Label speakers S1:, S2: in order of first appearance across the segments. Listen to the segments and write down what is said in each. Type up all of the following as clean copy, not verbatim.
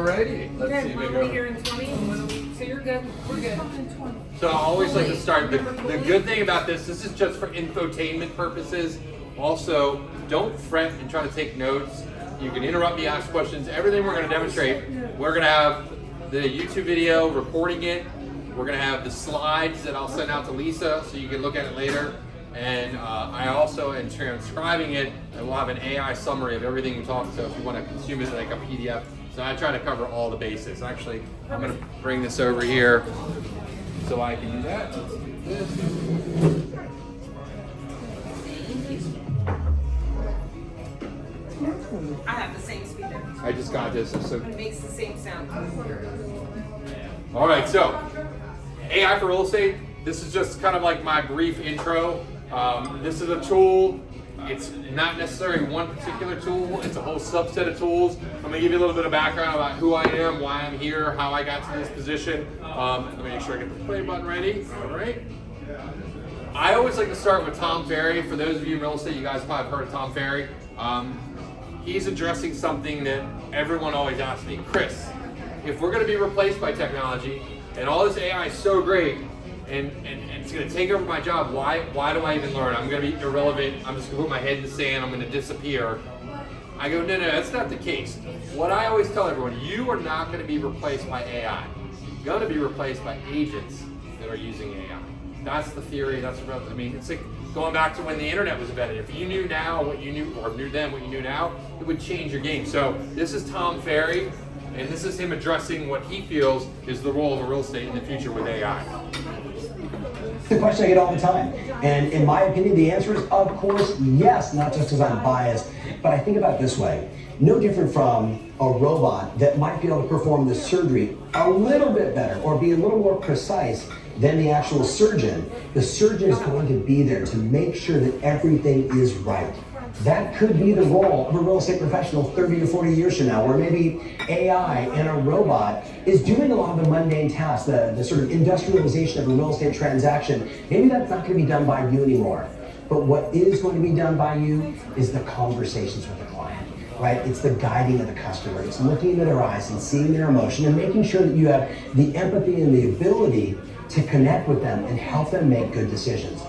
S1: righty. Let's
S2: Okay,
S1: see.
S2: when are we here in 20? So you're good. We're good.
S1: So I always like to start, the good thing about this is just for infotainment purposes. Also, don't fret and try to take notes. You can interrupt me, ask questions. Everything we're going to demonstrate, we're going to have the YouTube video recording it. We're going to have the slides that I'll send out to Lisa so you can look at it later. And I also am transcribing it, and we'll have an AI summary of everything you talk. So if you want to consume it like a PDF, so I try to cover all the bases. Actually, I'm going to bring this over here so I can do that. Let's do this.
S2: I have the same speaker.
S1: I just got this. So.
S2: It makes the same sound.
S1: All right, so AI for real estate. This is just kind of like my brief intro. This is a tool. It's not necessarily one particular tool. It's a whole subset of tools. I'm going to give you a little bit of background about who I am, why I'm here, how I got to this position. Let me make sure I get the play button ready. All right. I always like to start with Tom Ferry. For those of you in real estate, you guys probably have heard of Tom Ferry. He's addressing something that everyone always asks me, Chris, if we're going to be replaced by technology and all this AI is so great, and it's going to take over my job, why do I even learn? I'm going to be irrelevant. I'm just going to put my head in the sand. I'm going to disappear. I go, no, that's not the case. What I always tell everyone, you are not going to be replaced by AI. You're going to be replaced by agents that are using AI. That's the theory. That's what I mean. It's like going back to when the internet was invented. If you knew now what you knew, or knew then what you knew now, it would change your game. So this is Tom Ferry, and this is him addressing what he feels is the role of real estate in the future with AI.
S3: It's a question I get all the time. And in my opinion, the answer is, of course, yes, not just because I'm biased, but I think about it this way. No different from a robot that might be able to perform the surgery a little bit better or be a little more precise than the actual surgeon. The surgeon is going to be there to make sure that everything is right. That could be the role of a real estate professional 30 to 40 years from now, where maybe AI and a robot is doing a lot of the mundane tasks, the sort of industrialization of a real estate transaction. Maybe that's not going to be done by you anymore. But what is going to be done by you is the conversations with the client, right? It's the guiding of the customer. It's looking into their eyes and seeing their emotion and making sure that you have the empathy and the ability to connect with them and help them make good decisions.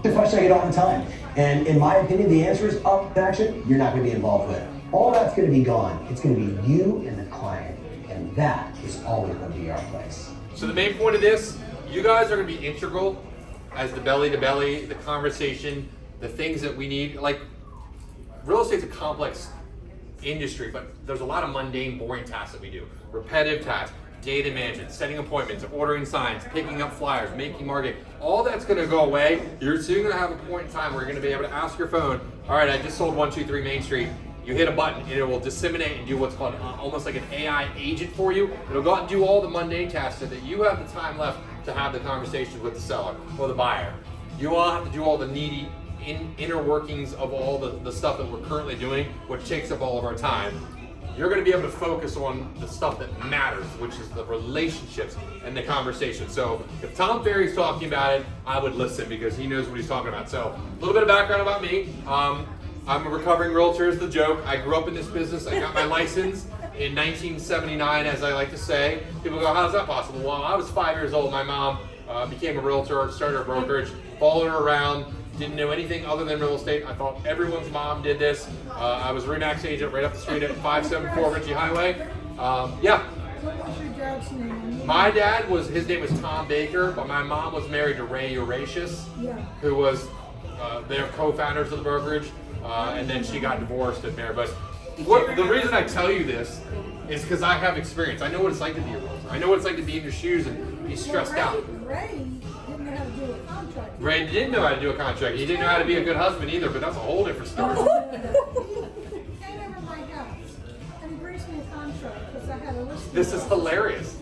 S3: The question I get all the time. And in my opinion, the answer is action, you're not going to be involved with. All that's going to be gone. It's going to be you and the client. And that is always going to be our place.
S1: So the main point of this, you guys are going to be integral as the belly to belly, the conversation, the things that we need. Like, real estate's a complex industry, but there's a lot of mundane, boring tasks that we do. Repetitive tasks. Data management, setting appointments, ordering signs, picking up flyers, making marketing, all that's going to go away. You're soon going to have a point in time where you're going to be able to ask your phone, all right, I just sold 123 Main Street. You hit a button and it will disseminate and do what's called almost like an AI agent for you. It'll go out and do all the mundane tasks so that you have the time left to have the conversations with the seller or the buyer. You all have to do all the needy inner workings of all the stuff that we're currently doing, which takes up all of our time. You're going to be able to focus on the stuff that matters, which is the relationships and the conversation. So if Tom Ferry's talking about it, I would listen because he knows what he's talking about. So a little bit of background about me. I'm a recovering realtor is the joke. I grew up in this business. I got my license in 1979, as I like to say. People go, how's that possible? Well, I was 5 years old. My mom became a realtor, started a brokerage, followed her around. Didn't know anything other than real estate. I thought everyone's mom did this. I was a RE/MAX agent right up the street at 574 Ritchie Highway. Yeah.
S4: What was your dad's name?
S1: My dad his name was Tom Baker, but my mom was married to Ray Eurasius, who was their co-founders of the brokerage, and then she got divorced and married. But the reason I tell you this is because I have experience. I know what it's like to be a realtor. I know what it's like to be in your shoes and be stressed out.
S4: Ray didn't know how to do a contract.
S1: Ray didn't know how to do a contract. He didn't know how to be a good husband either, but that's a whole different story.
S4: He came over to my house and he brings me a contract because I had a listing.
S1: This is hilarious.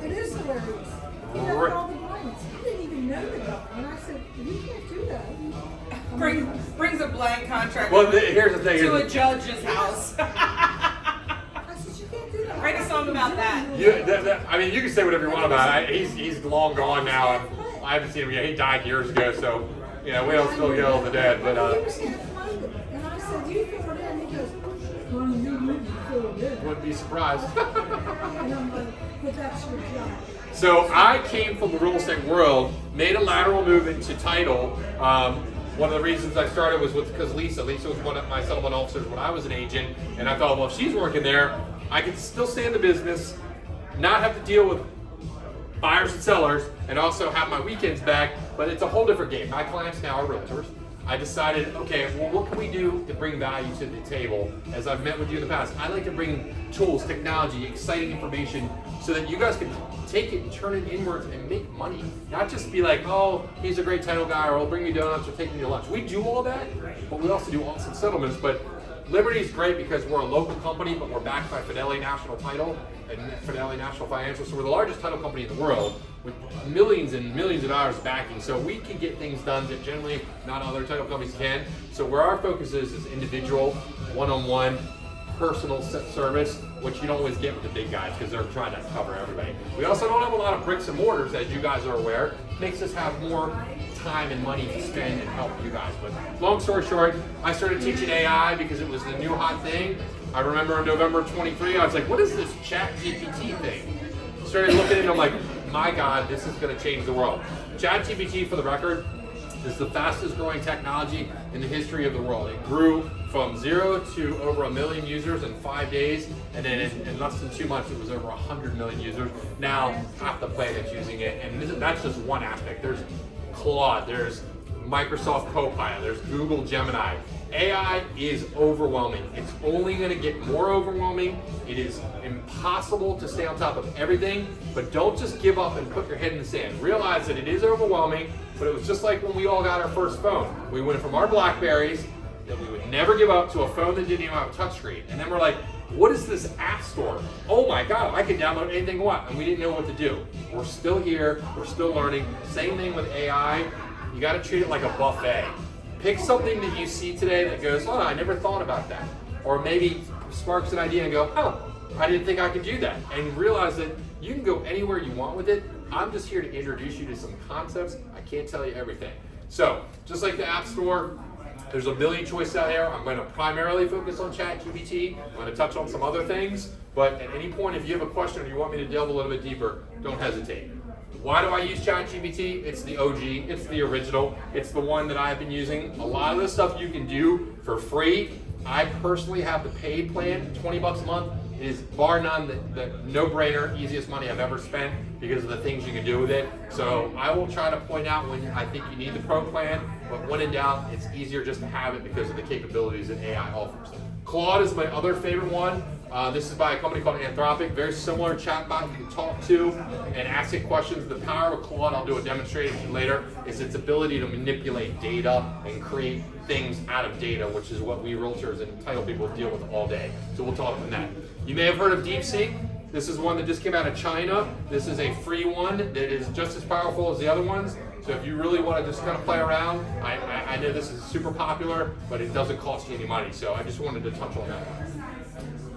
S4: It is hilarious. He got all the blanks. He didn't even know the guy. And I said, you can't do that.
S2: Brings a blank contract
S1: Well, here's the thing.
S2: to a judge's house.
S4: I said, you can't do that.
S2: Write a song about that.
S1: I mean, you can say whatever you want about it. He's long gone now. I haven't seen him yet. He died years ago, so we don't still get all the dead. But
S4: He was going to find it. And I said, you filled it in. He goes, good.
S1: Wouldn't be surprised.
S4: And I'm like, but that's your job.
S1: So I came from the real estate world, made a lateral move into title. One of the reasons I started was because Lisa was one of my settlement officers when I was an agent, and I thought, well, if she's working there, I could still stay in the business, not have to deal with buyers and sellers, and also have my weekends back, but it's a whole different game. My clients now are realtors. I decided, okay, well, what can we do to bring value to the table? As I've met with you in the past, I like to bring tools, technology, exciting information so that you guys can take it and turn it inwards and make money. Not just be like, oh, he's a great title guy, or he'll bring me donuts or take me to lunch. We do all that, but we also do awesome settlements. But Liberty is great because we're a local company, but we're backed by Fidelity National Title and Fidelity National Financial. So we're the largest title company in the world with millions and millions of dollars backing. So we can get things done that generally not other title companies can. So where our focus is individual, one-on-one, personal service, which you don't always get with the big guys because they're trying to cover everybody. We also don't have a lot of bricks and mortars, as you guys are aware. Makes us have more time and money to spend and help you guys. But long story short, I started teaching AI because it was the new hot thing. I remember in November 23, I was like, what is this ChatGPT thing? Started looking at it and I'm like, my God, this is going to change the world. ChatGPT, for the record, is the fastest growing technology in the history of the world. It grew from 0 to over 1 million users in 5 days, and then in less than 2 months it was over 100 million users. Now half the planet's using it, and that's just one aspect. There's Claude, there's Microsoft Copilot, there's Google Gemini. AI is overwhelming. It's only going to get more overwhelming. It is impossible to stay on top of everything, but don't just give up and put your head in the sand. Realize that it is overwhelming, but it was just like when we all got our first phone. We went from our Blackberries that we would never give up to a phone that didn't even have a touchscreen. And then we're like, what is this app store? Oh my God, I can download anything I want. And we didn't know what to do. We're still here, we're still learning. Same thing with AI. You gotta treat it like a buffet. Pick something that you see today that goes, oh, I never thought about that. Or maybe sparks an idea and go, oh, I didn't think I could do that. And realize that you can go anywhere you want with it. I'm just here to introduce you to some concepts. I can't tell you everything. So, just like the App Store, there's a million choices out there. I'm going to primarily focus on ChatGPT. I'm going to touch on some other things. But at any point, if you have a question or you want me to delve a little bit deeper, don't hesitate. Why do I use ChatGPT? It's the OG, it's the original, it's the one that I've been using. A lot of the stuff you can do for free. I personally have the paid plan, $20 a month. It is bar none the no-brainer, easiest money I've ever spent because of the things you can do with it. So I will try to point out when I think you need the pro plan, but when in doubt, it's easier just to have it because of the capabilities that AI offers. Claude is my other favorite one. This is by a company called Anthropic, very similar chatbot you can talk to and ask it questions. The power of Claude, I'll do a demonstration later, is its ability to manipulate data and create things out of data, which is what we realtors and title people deal with all day. So we'll talk about that. You may have heard of DeepSeek. This is one that just came out of China. This is a free one that is just as powerful as the other ones. So if you really want to just kind of play around, I know this is super popular, but it doesn't cost you any money. So I just wanted to touch on that.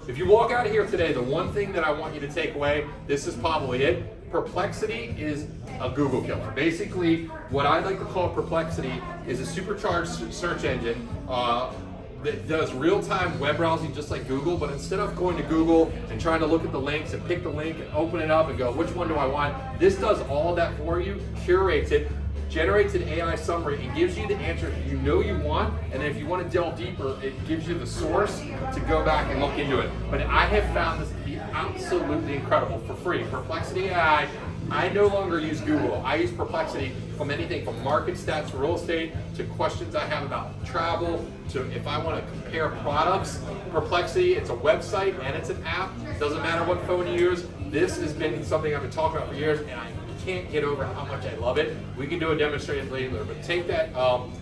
S1: If you walk out of here today, the one thing that I want you to take away, this is probably it. Perplexity is a Google killer. Basically, what I like to call Perplexity is a supercharged search engine that does real-time web browsing just like Google, but instead of going to Google and trying to look at the links and pick the link and open it up and go, which one do I want? This does all of that for you, curates it, generates an AI summary, and gives you the answer you know you want, and then if you want to delve deeper, it gives you the source to go back and look into it. But I have found this to be absolutely incredible for free. Perplexity AI, I no longer use Google. I use Perplexity from anything from market stats for real estate to questions I have about travel to if I want to compare products. Perplexity, it's a website and it's an app. Doesn't matter what phone you use. This has been something I've been talking about for years, and I can't get over how much I love it. We can do a demonstration later, but take that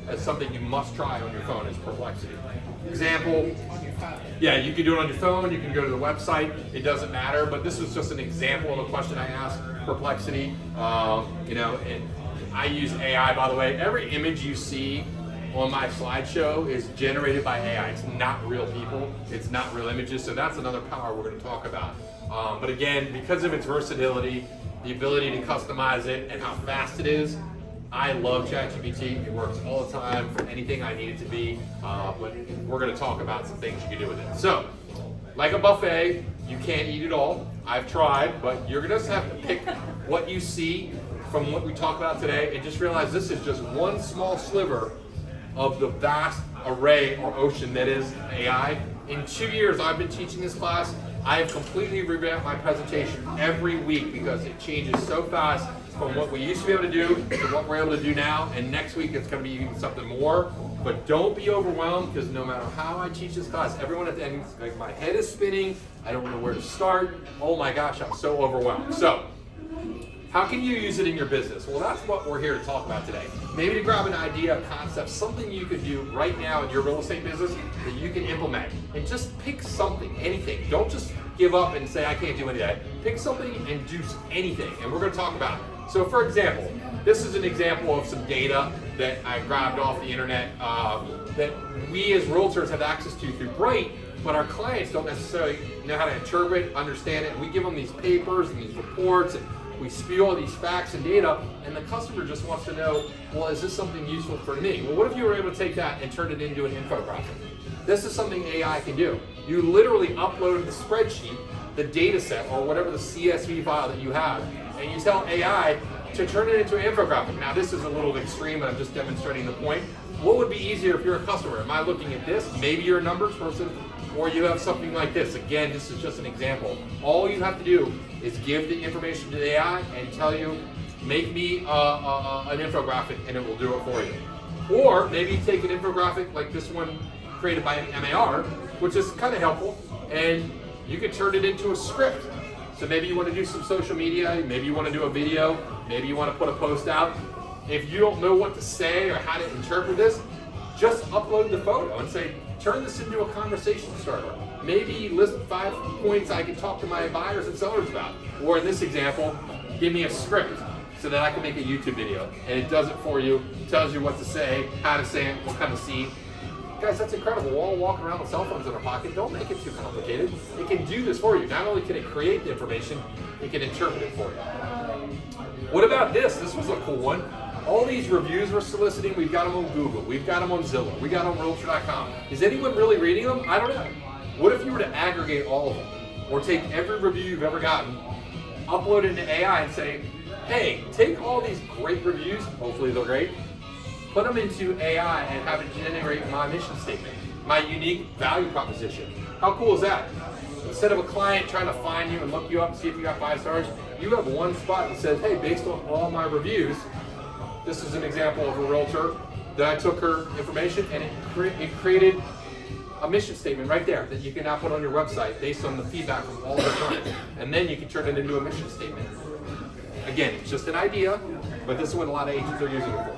S1: as something you must try on your phone is Perplexity. Example, yeah, you can do it on your phone, you can go to the website, it doesn't matter, but this was just an example of a question I asked Perplexity. And I use AI, by the way. Every image you see on my slideshow is generated by AI. It's not real people, it's not real images, so that's another power we're going to talk about. But again, because of its versatility, the ability to customize it, and how fast it is, I love ChatGPT. It works all the time for anything I need it to be, but we're going to talk about some things you can do with it. So, like a buffet, you can't eat it all. I've tried, but you're gonna just have to pick what you see from what we talked about today and just realize this is just one small sliver of the vast array or ocean that is AI. In 2 years I've been teaching this class, I have completely revamped my presentation every week because it changes so fast from what we used to be able to do to what we're able to do now, and next week it's going to be even something more. But don't be overwhelmed, because no matter how I teach this class, everyone at the end is like, my head is spinning, I don't know where to start, oh my gosh, I'm so overwhelmed. So how can you use it in your business? Well, that's what we're here to talk about today. Maybe to grab an idea, a concept, something you could do right now in your real estate business that you can implement. And just pick something, anything. Don't just give up and say, I can't do any of that. Pick something and do anything. And we're going to talk about it. So for example, this is an example of some data that I grabbed off the internet that we as realtors have access to through Bright, but our clients don't necessarily know how to interpret, understand it. And we give them these papers and these reports, and we spew all these facts and data, and the customer just wants to know, well, is this something useful for me? Well, what if you were able to take that and turn it into an infographic? This is something AI can do. You literally upload the spreadsheet, the data set, or whatever the CSV file that you have, and you tell AI to turn it into an infographic. Now, this is a little extreme, but I'm just demonstrating the point. What would be easier if you're a customer? Am I looking at this? Maybe you're a numbers person, or you have something like this. Again, this is just an example. All you have to do is give the information to the AI and tell you, make me an infographic, and it will do it for you. Or maybe take an infographic like this one created by MAR, which is kind of helpful, and you can turn it into a script. So maybe you want to do some social media, maybe you want to do a video, maybe you want to put a post out. If you don't know what to say or how to interpret this, just upload the photo and say, turn this into a conversation starter. Maybe list 5 points I can talk to my buyers and sellers about. Or in this example, give me a script so that I can make a YouTube video. And it does it for you, tells you what to say, how to say it, what kind of scene. Guys, that's incredible. We're all walking around with cell phones in our pocket. Don't make it too complicated. It can do this for you. Not only can it create the information, it can interpret it for you. What about this? This was a cool one. All these reviews we're soliciting, we've got them on Google, we've got them on Zillow, we got them on Realtor.com. Is anyone really reading them? I don't know. What if you were to aggregate all of them, or take every review you've ever gotten, upload it into AI and say, hey, take all these great reviews, hopefully they're great, put them into AI and have it generate my mission statement, my unique value proposition. How cool is that? Instead of a client trying to find you and look you up and see if you got 5 stars, you have one spot that says, hey, based on all my reviews, this is an example of a realtor that I took her information and it created a mission statement right there that you can now put on your website based on the feedback from all the clients. And then you can turn it into a mission statement. Again, it's just an idea, but this is what a lot of agents are using it for.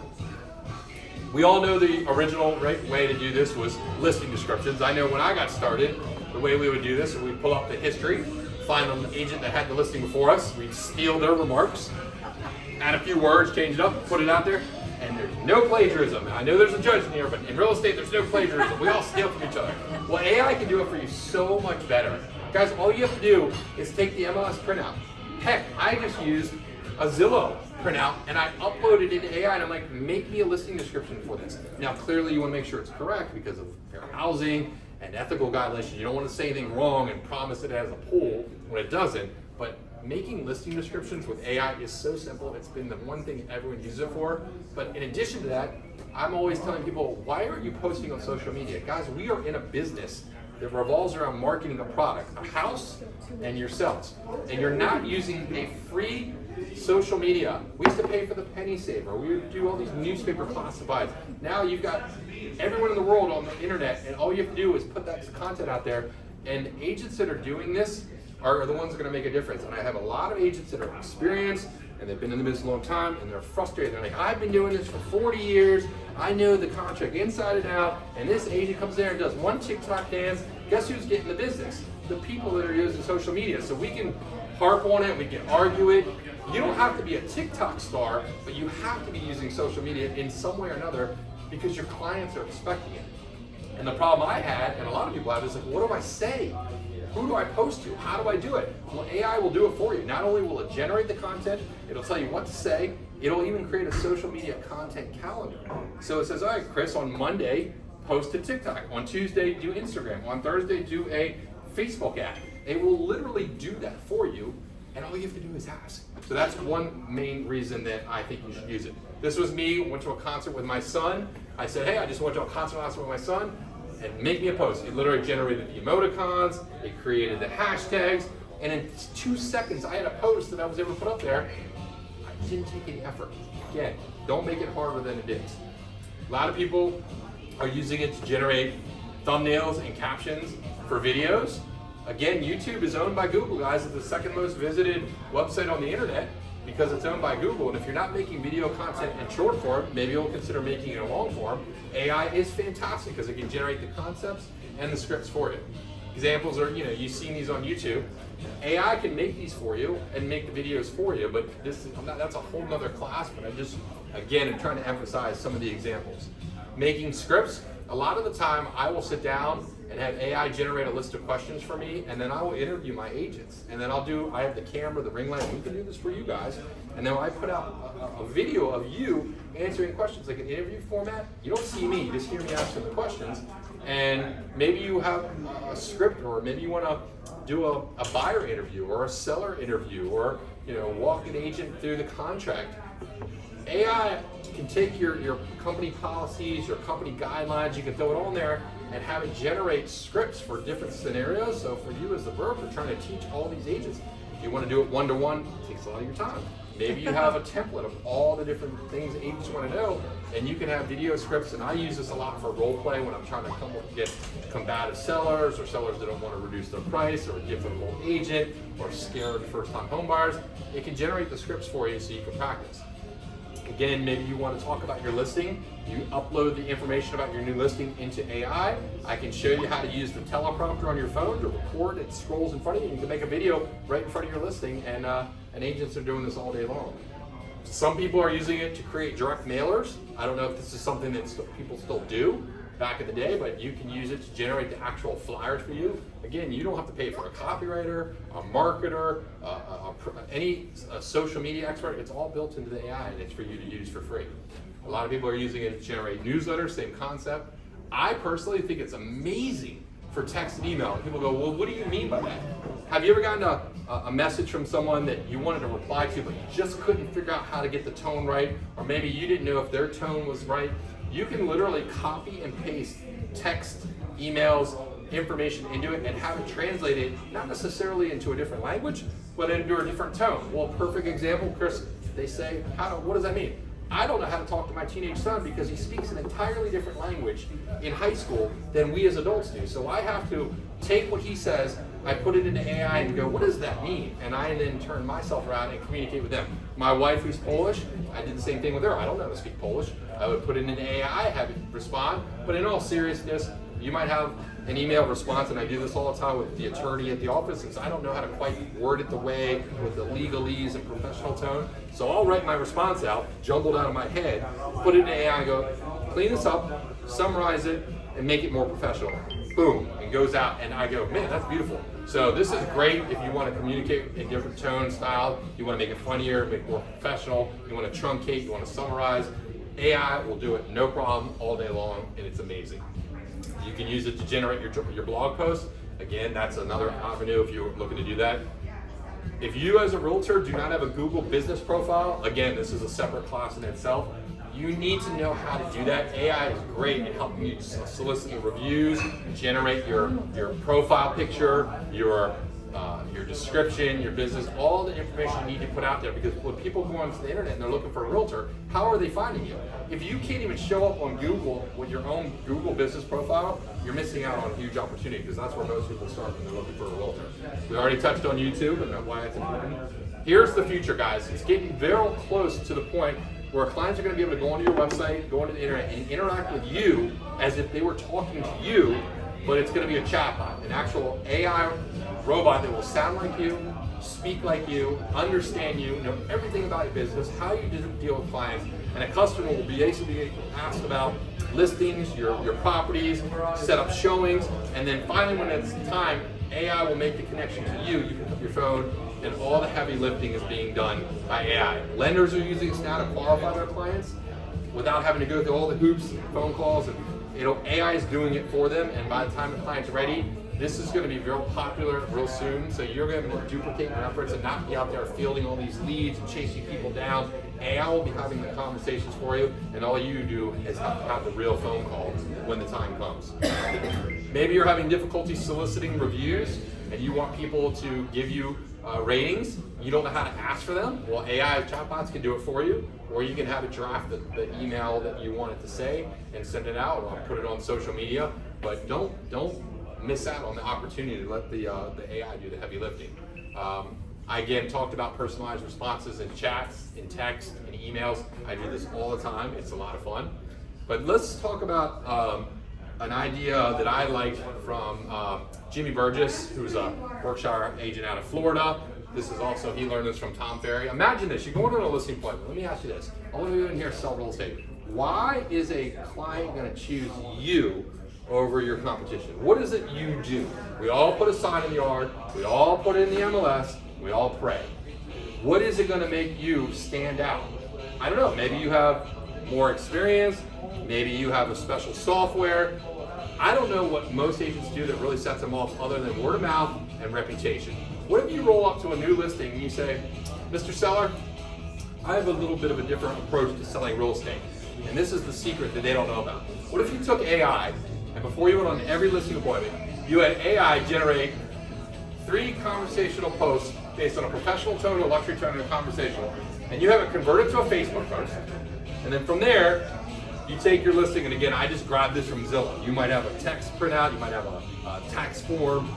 S1: We all know the original way to do this was listing descriptions. I know when I got started, the way we would do this, we'd pull up the history, find an agent that had the listing before us, we'd steal their remarks, add a few words, change it up, put it out there, and there's no plagiarism. I know there's a judge in here, but in real estate, there's no plagiarism. We all steal from each other. Well, AI can do it for you so much better. Guys, all you have to do is take the MLS printout. Heck, I just used a Zillow printout and I uploaded it into AI and I'm like, make me a listing description for this. Now, clearly you want to make sure it's correct because of fair housing and ethical guidelines. You don't want to say anything wrong and promise it has a pull when it doesn't. But making listing descriptions with AI is so simple. It's been the one thing everyone uses it for. But in addition to that, I'm always telling people, why aren't you posting on social media? Guys, we are in a business that revolves around marketing a product, a house and yourselves. And you're not using a free social media. We used to pay for the penny saver. We would do all these newspaper classifieds. Now you've got everyone in the world on the internet, and all you have to do is put that content out there. And agents that are doing this are the ones that are going to make a difference. And I have a lot of agents that are experienced and they've been in the business a long time and they're frustrated. They're like, I've been doing this for 40 years. I know the contract inside and out. And this agent comes there and does one TikTok dance. Guess who's getting the business? The people that are using social media. So we can harp on it, we can argue it. You don't have to be a TikTok star, but you have to be using social media in some way or another because your clients are expecting it. And the problem I had, and a lot of people have, is like, what do I say? Who do I post to? How do I do it? Well, AI will do it for you. Not only will it generate the content, it'll tell you what to say, it'll even create a social media content calendar. So it says, all right, Chris, on Monday, post to TikTok. On Tuesday, do Instagram. On Thursday, do a Facebook ad. It will literally do that for you, and all you have to do is ask. So that's one main reason that I think you should use it. This was me, went to a concert with my son. I said, hey, I just went to a concert last night with my son, and make me a post. It literally generated the emoticons, it created the hashtags, and in 2 seconds I had a post that I was able to put up there. I didn't take any effort. Again, don't make it harder than it is. A lot of people are using it to generate thumbnails and captions for videos. Again, YouTube is owned by Google, guys. It's the second most visited website on the internet because it's owned by Google. And if you're not making video content in short form, maybe you'll consider making it in long form. AI is fantastic because it can generate the concepts and the scripts for you. Examples are, you've seen these on YouTube. AI can make these for you and make the videos for you, but that's a whole nother class, but I'm trying to emphasize some of the examples. Making scripts, a lot of the time I will sit down and have AI generate a list of questions for me, and then I will interview my agents. And then I have the camera, the ring light, and we can do this for you guys. And then I put out a video of you answering questions, like an interview format. You don't see me, you just hear me answering the questions. And maybe you have a script, or maybe you want to do a buyer interview or a seller interview, or walk an agent through the contract. AI can take your company policies, your company guidelines, you can throw it all in there and have it generate scripts for different scenarios. So for you as the broker trying to teach all these agents, if you want to do it one-to-one, it takes a lot of your time. Maybe you have a template of all the different things agents want to know, and you can have video scripts, and I use this a lot for role play when I'm trying to get combative sellers, or sellers that don't want to reduce their price, or a difficult agent, or scared first-time home buyers. It can generate the scripts for you so you can practice. Again, maybe you want to talk about your listing. You upload the information about your new listing into AI. I can show you how to use the teleprompter on your phone to record. It scrolls in front of you. You can make a video right in front of your listing, and agents are doing this all day long. Some people are using it to create direct mailers. I don't know if this is something that people still do back in the day, but you can use it to generate the actual flyers for you. Again, you don't have to pay for a copywriter, a marketer, any social media expert. It's all built into the AI, and it's for you to use for free. A lot of people are using it to generate newsletters, same concept. I personally think it's amazing for text and email. People go, well, what do you mean by that? Have you ever gotten a message from someone that you wanted to reply to, but you just couldn't figure out how to get the tone right, or maybe you didn't know if their tone was right? You can literally copy and paste text, emails, information into it and have it translated, not necessarily into a different language, but into a different tone. Well, perfect example, Chris, they say, what does that mean? I don't know how to talk to my teenage son because he speaks an entirely different language in high school than we as adults do. So I have to take what he says, I put it into AI and go, what does that mean? And I then turn myself around and communicate with them. My wife, who's Polish, I did the same thing with her. I don't know how to speak Polish. I would put it into AI, have it respond. But in all seriousness, you might have an email response, and I do this all the time with the attorney at the office, because I don't know how to quite word it the way with the legalese and professional tone. So I'll write my response out, jumbled out of my head, put it in AI and go, clean this up, summarize it, and make it more professional. Boom, it goes out, and I go, man, that's beautiful. So this is great if you want to communicate in different tone style, you want to make it funnier, make it more professional, you want to truncate, you want to summarize. AI will do it no problem all day long, and it's amazing. You can use it to generate your blog posts. Again, that's another avenue if you're looking to do that. If you as a realtor do not have a Google business profile, again, this is a separate class in itself. You need to know how to do that. AI is great at helping you solicit your reviews, generate your profile picture, your description, your business, all the information you need to put out there, because when people go onto the internet and they're looking for a realtor, how are they finding you? If you can't even show up on Google with your own Google business profile, you're missing out on a huge opportunity, because that's where most people start when they're looking for a realtor. We already touched on YouTube and why it's important. Here's the future, guys. It's getting very close to the point where clients are going to be able to go onto your website, go onto the internet, and interact with you as if they were talking to you, but it's going to be a chatbot, an actual AI robot that will sound like you, speak like you, understand you, know everything about your business, how you deal with clients, and a customer will be basically asked about listings, your properties, set up showings, and then finally when it's time, AI will make the connection to you. You pick up your phone, and all the heavy lifting is being done by AI. Lenders are using this now to qualify their clients without having to go through all the hoops and phone calls, and AI is doing it for them, and by the time the client's ready, This is going to be real popular real soon, so you're going to be able to duplicate your efforts and not be out there fielding all these leads and chasing people down. AI will be having the conversations for you, and all you do is have the real phone calls when the time comes. Maybe you're having difficulty soliciting reviews, and you want people to give you ratings. You don't know how to ask for them. Well, AI chatbots can do it for you, or you can have it draft the email that you want it to say and send it out, or put it on social media. But don't miss out on the opportunity to let the AI do the heavy lifting. I again talked about personalized responses in chats, in text, in emails. I do this all the time. It's a lot of fun. But let's talk about an idea that I liked from Jimmy Burgess, who's a Berkshire agent out of Florida. This is also, he learned this from Tom Ferry. Imagine this, you're going on a listing appointment. Let me ask you this. All of you in here sell real estate. Why is a client going to choose you over your competition? What is it you do? We all put a sign in the yard, we all put it in the MLS, we all pray. What is it going to make you stand out? I don't know, maybe you have more experience, maybe you have a special software. I don't know what most agents do that really sets them off other than word of mouth and reputation. What if you roll up to a new listing and you say, Mr. Seller, I have a little bit of a different approach to selling real estate. And this is the secret that they don't know about. What if you took AI and before you went on every listing appointment, you had AI generate 3 conversational posts based on a professional tone, a luxury tone, and a conversational, and you have it converted to a Facebook post. And then from there, you take your listing, and again, I just grabbed this from Zillow. You might have a text printout, you might have a tax form,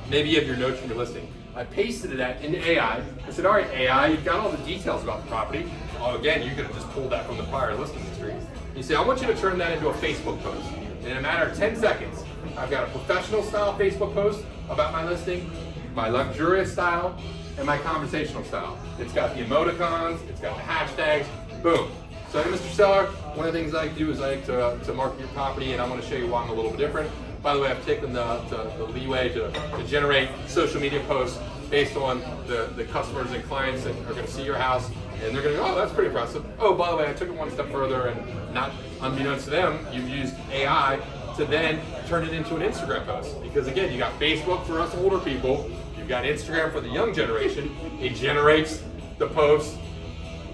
S1: maybe you have your notes from your listing. I pasted that into AI. I said, all right, AI, you've got all the details about the property. Oh, again, you could have just pulled that from the prior listing history. You say, I want you to turn that into a Facebook post. In a matter of 10 seconds, I've got a professional style Facebook post about my listing, my luxurious style, and my conversational style. It's got the emoticons, it's got the hashtags, boom. So, hey, Mr. Seller, one of the things I like to do is I like to market your property, and I want to show you why I'm a little bit different. By the way, I've taken the leeway to generate social media posts based on the customers and clients that are going to see your house, and they're going to go, oh, that's pretty impressive. Oh, by the way, I took it one step further, and not unbeknownst to them, you've used AI to then turn it into an Instagram post. Because again, you got Facebook for us older people, you've got Instagram for the young generation. It generates the posts,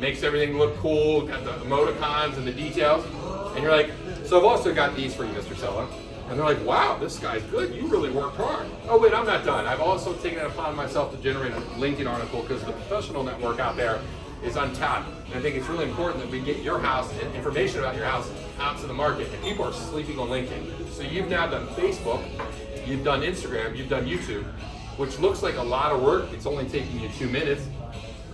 S1: makes everything look cool, got the emoticons and the details, and you're like, so I've also got these for you, Mr. Seller. And they're like, wow, this guy's good. You really worked hard. Oh, wait, I'm not done. I've also taken it upon myself to generate a LinkedIn article because the professional network out there is untapped. And I think it's really important that we get your house and information about your house out to the market. And people are sleeping on LinkedIn. So you've now done Facebook, you've done Instagram, you've done YouTube, which looks like a lot of work. It's only taking you 2 minutes.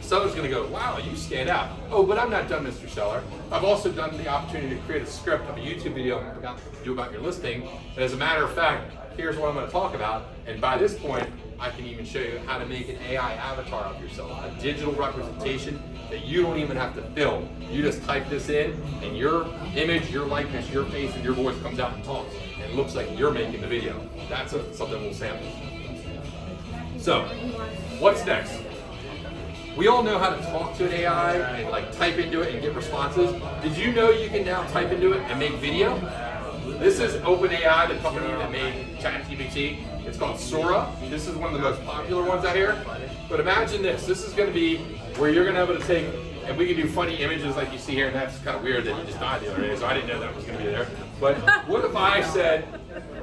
S1: Someone's going to go, wow, you stand out. Oh, but I'm not done, Mr. Seller. I've also done the opportunity to create a script of a YouTube video to do about your listing. And as a matter of fact, here's what I'm going to talk about. And by this point, I can even show you how to make an AI avatar of yourself, a digital representation that you don't even have to film. You just type this in, and your image, your likeness, your face, and your voice comes out and talks. And it looks like you're making the video. That's something we'll sample. So, what's next? We all know how to talk to an AI and like type into it and get responses. Did you know you can now type into it and make video? This is OpenAI, the company that made ChatGPT. It's called Sora. This is one of the most popular ones out here. But imagine this. This is going to be where you're going to be able to take, and we can do funny images like you see here, and that's kind of weird that you just died the other day, so I didn't know that was going to be there. But what if I said,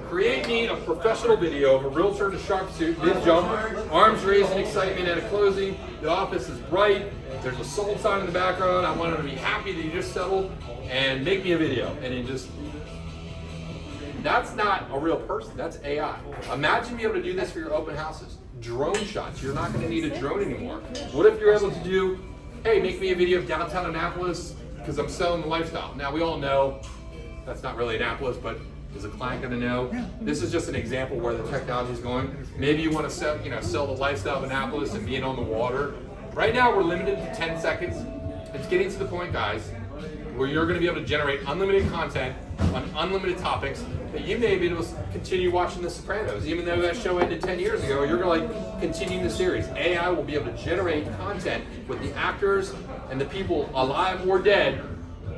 S1: create me a professional video of a realtor in a sharp suit, mid-jump, arms raised in excitement at a closing, the office is bright, there's a sold sign in the background, I want them to be happy that you just settled, and make me a video. And it just, that's not a real person, that's AI. Imagine being able to do this for your open houses. Drone shots, you're not going to need a drone anymore. What if you're able to do, hey, make me a video of downtown Annapolis because I'm selling the lifestyle. Now we all know that's not really Annapolis, but is a client going to know? This is just an example where the technology is going. Maybe you want to sell the lifestyle of Annapolis and being on the water. Right now we're limited to 10 seconds. It's getting to the point, guys, where you're going to be able to generate unlimited content on unlimited topics that you may be able to continue watching The Sopranos. Even though that show ended 10 years ago, you're going to like continue the series. AI will be able to generate content with the actors and the people alive or dead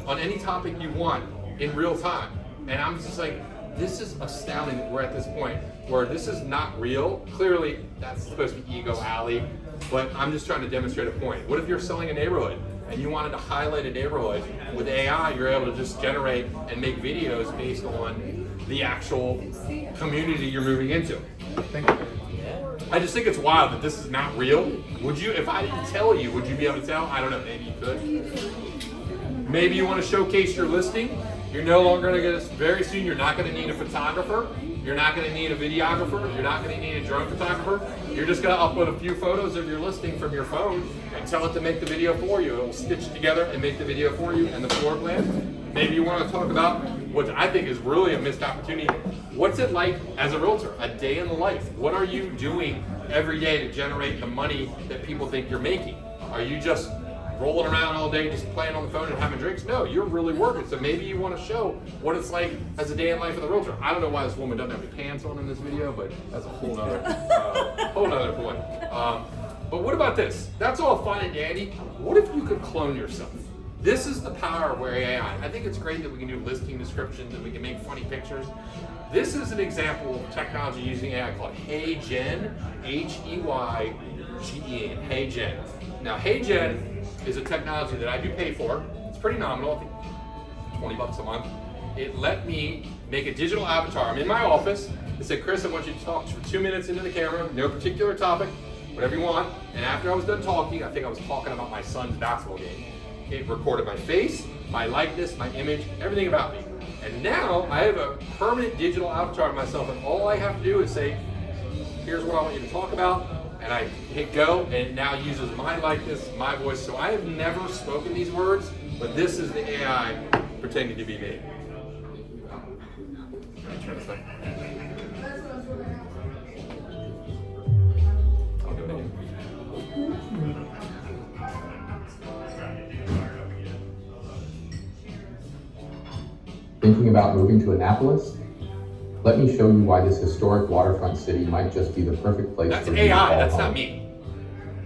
S1: on any topic you want in real time. And I'm just like, this is astounding that we're at this point. where this is not real. Clearly, that's supposed to be Ego Alley, but I'm just trying to demonstrate a point. What if you're selling a neighborhood and you wanted to highlight a neighborhood? With AI, you're able to just generate and make videos based on the actual community you're moving into. I just think it's wild that this is not real. Would you, if I didn't tell you, would you be able to tell? I don't know, maybe you could. Maybe you want to showcase your listing. You're no longer going to get, very soon you're not going to need a photographer. You're not going to need a videographer. You're not going to need a drone photographer. You're just going to upload a few photos of your listing from your phone and tell it to make the video for you. It will stitch it together and make the video for you and the floor plan. Maybe you want to talk about what I think is really a missed opportunity. What's it like as a realtor? A day in the life. What are you doing every day to generate the money that people think you're making? Are you just rolling around all day just playing on the phone and having drinks? No, you're really working. So maybe you want to show what it's like as a day in life of the realtor. I don't know why this woman doesn't have any pants on in this video, but that's a whole nother point. But what about this? That's all fine and dandy. What if you could clone yourself? This is the power of AI. I think it's great that we can do listing descriptions and we can make funny pictures. This is an example of technology using AI called HeyGen, HeyGen, HeyGen. Now, HeyGen is a technology that I do pay for. It's pretty nominal, I think $20 a month. It let me make a digital avatar. I'm in my office. It said, Chris, I want you to talk for 2 minutes into the camera, no particular topic, whatever you want. And after I was done talking, I think I was talking about my son's basketball game. It recorded my face, my likeness, my image, everything about me. And now I have a permanent digital avatar of myself, and all I have to do is say, here's what I want you to talk about, and I hit go, and it now uses my likeness, my voice. So I have never spoken these words, but this is the AI pretending to be me. Turn this way. I'll do it again.
S5: Thinking about moving to Annapolis? Let me show you why this historic waterfront city might just be the perfect place
S1: That's
S5: for you to call
S1: AI, that's
S5: home.
S1: not me.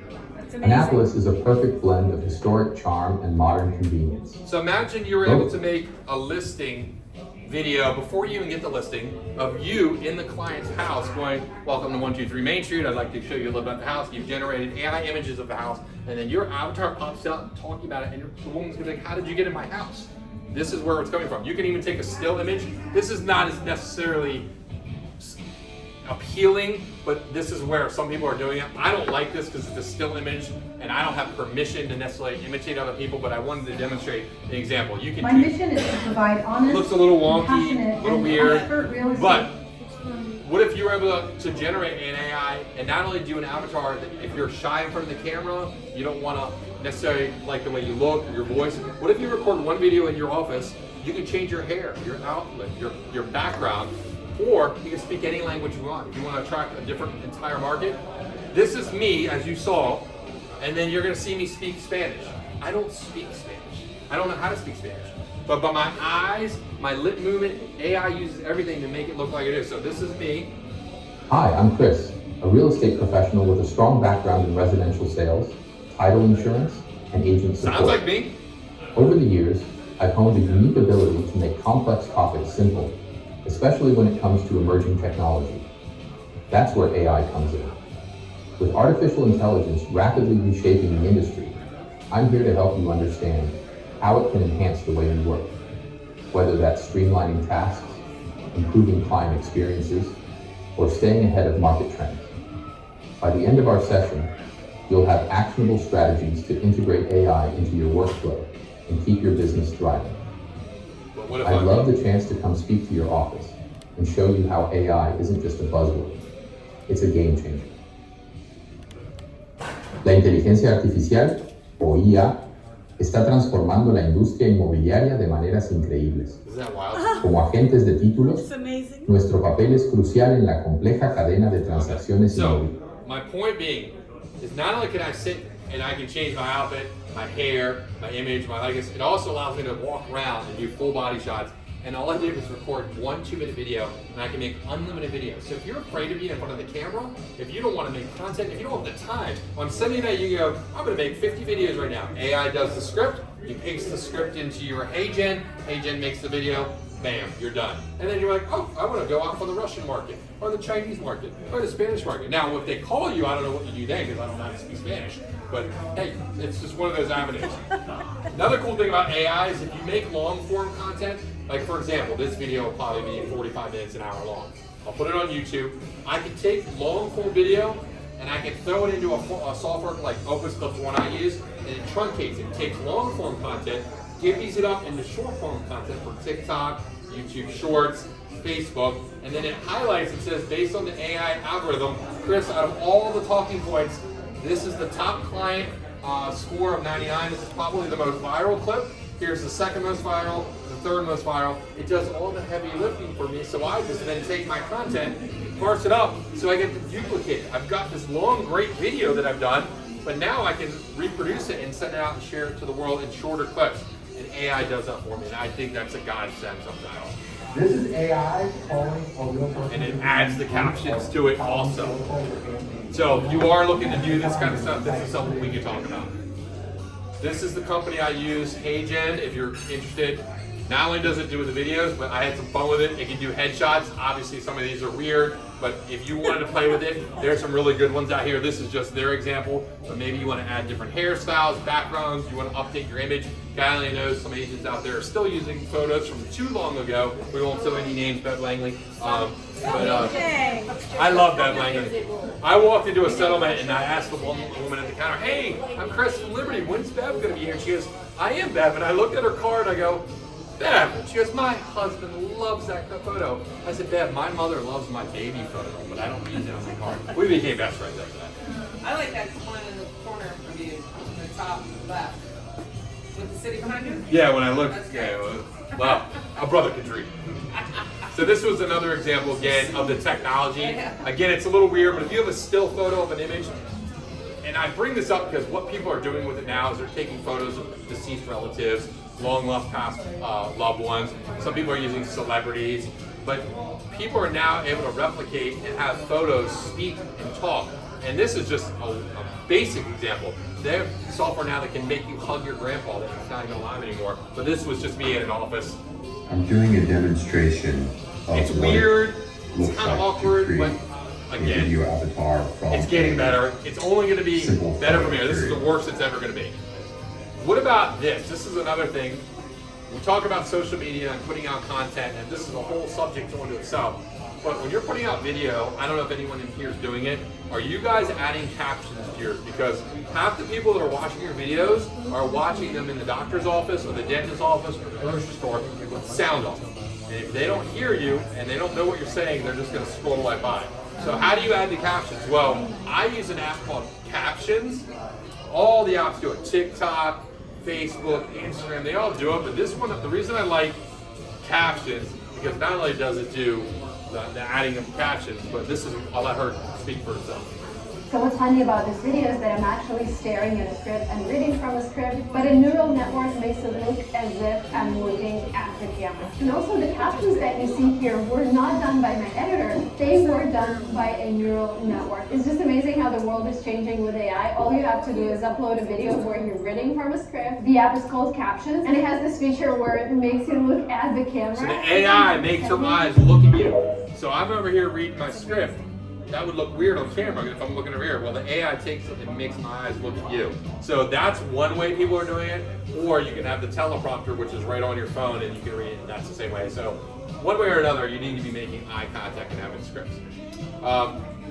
S2: That's amazing.
S5: Annapolis is a perfect blend of historic charm and modern convenience.
S1: So imagine you were able to make a listing video before you even get the listing of you in the client's house going, welcome to 123 Main Street. I'd like to show you a little bit about the house. You've generated AI images of the house, and then your avatar pops out and talking about it, and the woman's gonna be like, how did you get in my house? This is where it's coming from. You can even take a still image. This is not as necessarily appealing, but this is where some people are doing it. I don't like this because it's a still image, and I don't have permission to necessarily imitate other people, but I wanted to demonstrate an example. You can
S6: My mission is to provide honest,
S1: looks a little wonky,
S6: compassionate,
S1: a little
S6: and
S1: weird,
S6: expert real estate.
S1: but what if you were able to generate an AI and not only do an avatar that if you're shy in front of the camera, you don't want to necessarily like the way you look or your voice. What if you record one video in your office, you can change your hair, your outfit, your background, or you can speak any language you want. If you want to attract a different entire market, this is me as you saw, and then you're going to see me speak Spanish. I don't speak Spanish. I don't know how to speak Spanish. But by my eyes, my lip movement, AI uses everything to make it look like it is. So this is me.
S5: Hi, I'm Chris, a real estate professional with a strong background in residential sales, title insurance, and agent support.
S1: Sounds like me.
S5: Over the years, I've honed a unique ability to make complex topics simple, especially when it comes to emerging technology. That's where AI comes in. With artificial intelligence rapidly reshaping the industry, I'm here to help you understand how it can enhance the way you work, whether that's streamlining tasks, improving client experiences, or staying ahead of market trends. By the end of our session, you'll have actionable strategies to integrate AI into your workflow and keep your business thriving.
S1: But what if
S5: I'd love the chance to come speak to your office and show you how AI isn't just a buzzword, it's a game changer. La inteligencia artificial, o IA, está transformando la industria inmobiliaria de maneras increíbles.
S1: Isn't that wild?
S5: Como agentes de títulos,
S4: It's amazing.
S5: nuestro papel es crucial en la compleja cadena de transacciones
S1: So,
S5: inmobiliarias.
S1: my point being is not only can I sit and I can change my outfit, my hair, my image, my likeness, it also allows me to walk around and do full body shots. And all I did was record 1 2-minute video, and I can make unlimited videos. So if you're afraid to be in front of the camera, if you don't want to make content, if you don't have the time, on Sunday night you go, I'm going to make 50 videos right now. AI does the script, you paste the script into your HeyGen, HeyGen makes the video, bam, you're done. And then you're like, oh, I want to go off on the Russian market, or the Chinese market, or the Spanish market. Now, if they call you, I don't know what you do then, because I don't know how to speak Spanish. But hey, it's just one of those avenues. Another cool thing about AI is if you make long form content, like for example, this video will probably be 45 minutes, an hour long. I'll put it on YouTube. I can take long form video and I can throw it into a software like Opus, the one I use, and it truncates it. It takes long form content, divvies it up into short form content for TikTok, YouTube Shorts, Facebook, and then it highlights and says, based on the AI algorithm, Chris, out of all the talking points, this is the top client score of 99. This is probably the most viral clip. Here's the second most viral, the third most viral. It does all the heavy lifting for me, so I just then take my content, parse it up, so I get to duplicate it. I've got this long, great video that I've done, but now I can reproduce it and send it out and share it to the world in shorter clips. And AI does that for me, and I think that's a godsend sometimes.
S7: This is AI calling a real person.
S1: And it adds the captions to it also. So if you are looking to do this kind of stuff, this is something we can talk about. This is the company I use, HeyGen, if you're interested. Not only does it do the videos, but I had some fun with it. It can do headshots. Obviously some of these are weird, but if you wanted to play with it, there's some really good ones out here. This is just their example, but maybe you want to add different hairstyles, backgrounds, you want to update your image. God only knows some agents out there are still using photos from too long ago. We won't say any names, Bev Langley.
S2: Okay.
S1: I love Bev Langley. I walked into a settlement and I asked the woman at the counter, hey, I'm Chris from Liberty, when's Bev going to be here? And she goes, I am Bev. And I looked at her card and I go, Bev. And she goes, my husband loves that photo. I said, Bev, my mother loves my baby photo, but I don't use it on my card. We became best friends after that.
S8: I like that one in the corner of you, the top left. With the city behind you?
S1: Yeah, when I looked,
S8: That's
S1: yeah,
S8: great.
S1: well, a brother could dream. So this was another example again of the technology. Again, it's a little weird, but if you have a still photo of an image, and I bring this up because what people are doing with it now is they're taking photos of deceased relatives, long lost past loved ones. Some people are using celebrities, but people are now able to replicate and have photos speak and talk. And this is just a basic example. They have software now that can make you hug your grandpa that's not even alive anymore. But this was just me in an office.
S9: I'm doing a demonstration of
S1: It's weird, it's
S9: looks
S1: kind of
S9: like to
S1: awkward,
S9: create
S1: but
S9: a
S1: again,
S9: video avatar from
S1: it's getting better. It's only going to be
S9: Simple
S1: better from
S9: photo
S1: here. This is the
S9: period.
S1: worst it's ever going to be. What about this? This is another thing. We talk about social media and putting out content, and this is a whole subject unto itself. But when you're putting out video, I don't know if anyone in here is doing it, are you guys adding captions to yours? Because half the people that are watching your videos are watching them in the doctor's office or the dentist's office or the grocery store with sound off. And if they don't hear you and they don't know what you're saying, they're just going to scroll right by. So how do you add the captions? Well, I use an app called Captions. All the apps do it. TikTok, Facebook, Instagram, they all do it. But this one, the reason I like Captions, because not only does it do the adding of captions, but this is, I'll let her speak for herself.
S6: So what's funny about this video is that I'm actually staring at a script and reading from a script, but a neural network makes it look as if I'm looking at the camera. And also the captions that you see here were not done by my editor, they were done by a neural network. It's just amazing how the world is changing with AI. All you have to do is upload a video where you're reading from a script. The app is called Captions, and it has this feature where it makes you look at the camera.
S1: So the AI makes her eyes look at you. So I'm over here reading my script. That would look weird on camera if I'm looking over here. Well, the AI takes it and makes my eyes look at you. So that's one way people are doing it. Or you can have the teleprompter, which is right on your phone, and you can read it. That's the same way. So one way or another, you need to be making eye contact and having scripts.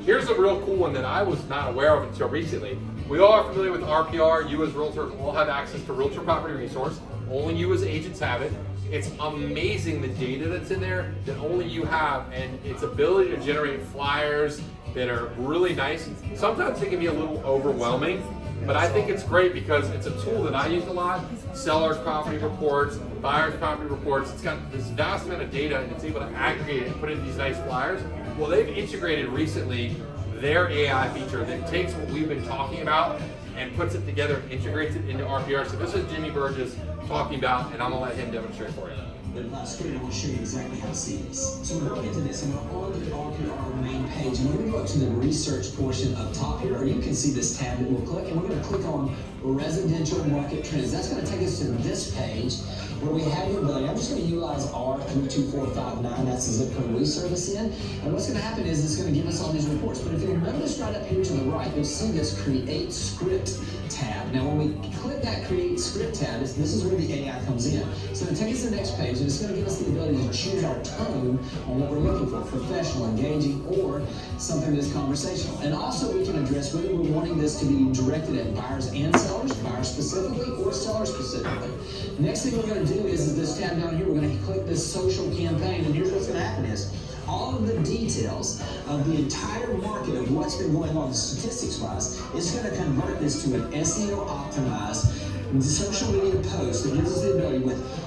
S1: Here's a real cool one that I was not aware of until recently. We all are familiar with RPR. You as realtors all have access to Realtor Property Resource. Only you as agents have it. It's amazing the data that's in there that only you have, and its ability to generate flyers that are really nice. Sometimes it can be a little overwhelming, but I think it's great because it's a tool that I use a lot. Sellers property reports, buyers property reports. It's got this vast amount of data, and it's able to aggregate it and put it in these nice flyers. Well, they've integrated recently their AI feature that takes what we've been talking about and puts it together and integrates it into RPR. So this is Jimmy Burgess talking about, and I'm gonna let him demonstrate for you.
S10: The last screen, I will show you exactly how to see this. So we're going into this, and we're on the RPR main page, and we're going to go up to the research portion up top here, or you can see this tab that we'll click, and we're going to click on residential market trends. That's going to take us to this page, where we have the ability. I'm just going to utilize R32459. That's the zip code we service in. And what's going to happen is it's going to give us all these reports. But if you'll notice right up here to the right, you'll see this Create Script tab. Now, when we click that Create Script tab, this is where the AI comes in. So it'll take us to the next page, and it's going to give us the ability to choose our tone on what we're looking for, professional, engaging, or something that's conversational. And also we can address whether we're wanting this to be directed at buyers and sellers, buyers specifically, or sellers specifically. The next thing we're going to do is this tab down here, we're going to click this social campaign, and here's what's going to happen is all of the details of the entire market of what's been going on statistics-wise is going to convert this to an SEO-optimized social media post that gives us the ability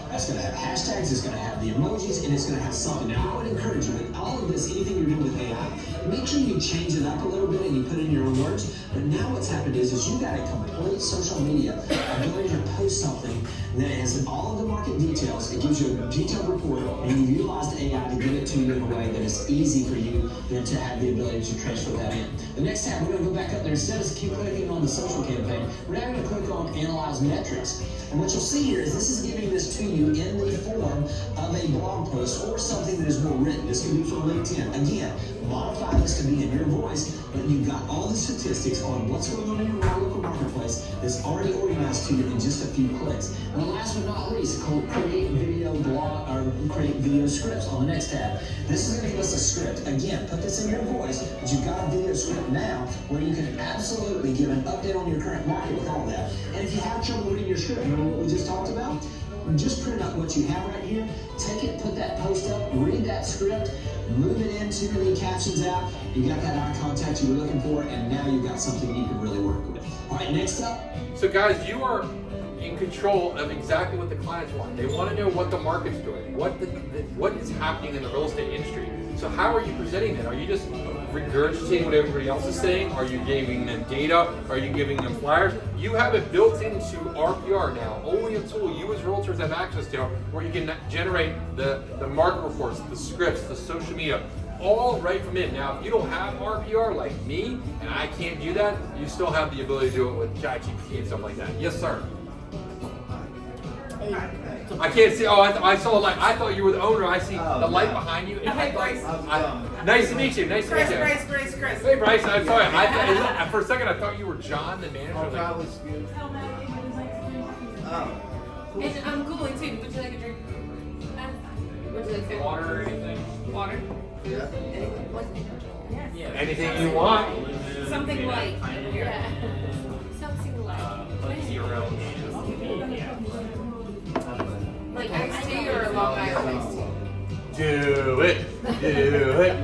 S10: that's going to have hashtags, it's going to have the emojis, and it's going to have something. Now, I would encourage you with all of this, anything you're doing with AI, make sure you change it up a little bit and you put it in your own words. But now what's happened is you got a complete social media ability to post something that has all of the market details. It gives you a detailed report, and you utilize the AI to give it to you in a way that is easy for you then to have the ability to transfer that in. The next tab, we're going to go back up there. Instead of keep clicking on the social campaign, we're now going to click on Analyze Metrics. And what you'll see here is this is giving this to you in the form of a blog post or something that is more written. This can be from LinkedIn. Again, modify this to be in your voice, but you've got all the statistics on what's going on in your local marketplace that's already organized to you in just a few clicks. And then last but not least, create video blog or create video scripts on the next tab. This is going to give us a script. Again, put this in your voice, but you've got a video script now where you can absolutely give an update on your current market with all that. And if you have trouble reading your script, remember what we just talked about? Just print out what you have right here, take it, put that post up, read that script, move it into the captions app. You got that eye contact you were looking for, and now you've got something you can really work with. All right, next up.
S1: So guys, you are in control of exactly what the clients want. They want to know what the market's doing, what is happening in the real estate industry. So how are you presenting that? Are you just regurgitating what everybody else is saying? Are you giving them data? Are you giving them flyers? You have it built into RPR now, only a tool you as realtors have access to, where you can generate the market reports, the scripts, the social media, all right from it. Now, if you don't have RPR like me, and I can't do that, you still have the ability to do it with ChatGPT and stuff like that. Yes, sir. I can't see. Oh, I saw a light. I thought you were the owner. I see the light behind you.
S8: Hey, Bryce.
S1: Nice to meet you. Nice to meet you.
S8: Chris.
S1: Hey, Bryce. I'm sorry. For a second, I thought you were John, the manager.
S8: And I'm cool too. Would you like a drink? Would you like
S1: Water or anything?
S8: Water?
S7: Yeah.
S8: Yes.
S1: Anything you want.
S8: Something light. Yeah. Something light. Like iced tea or a Long Island iced tea?
S1: Do it. Do it.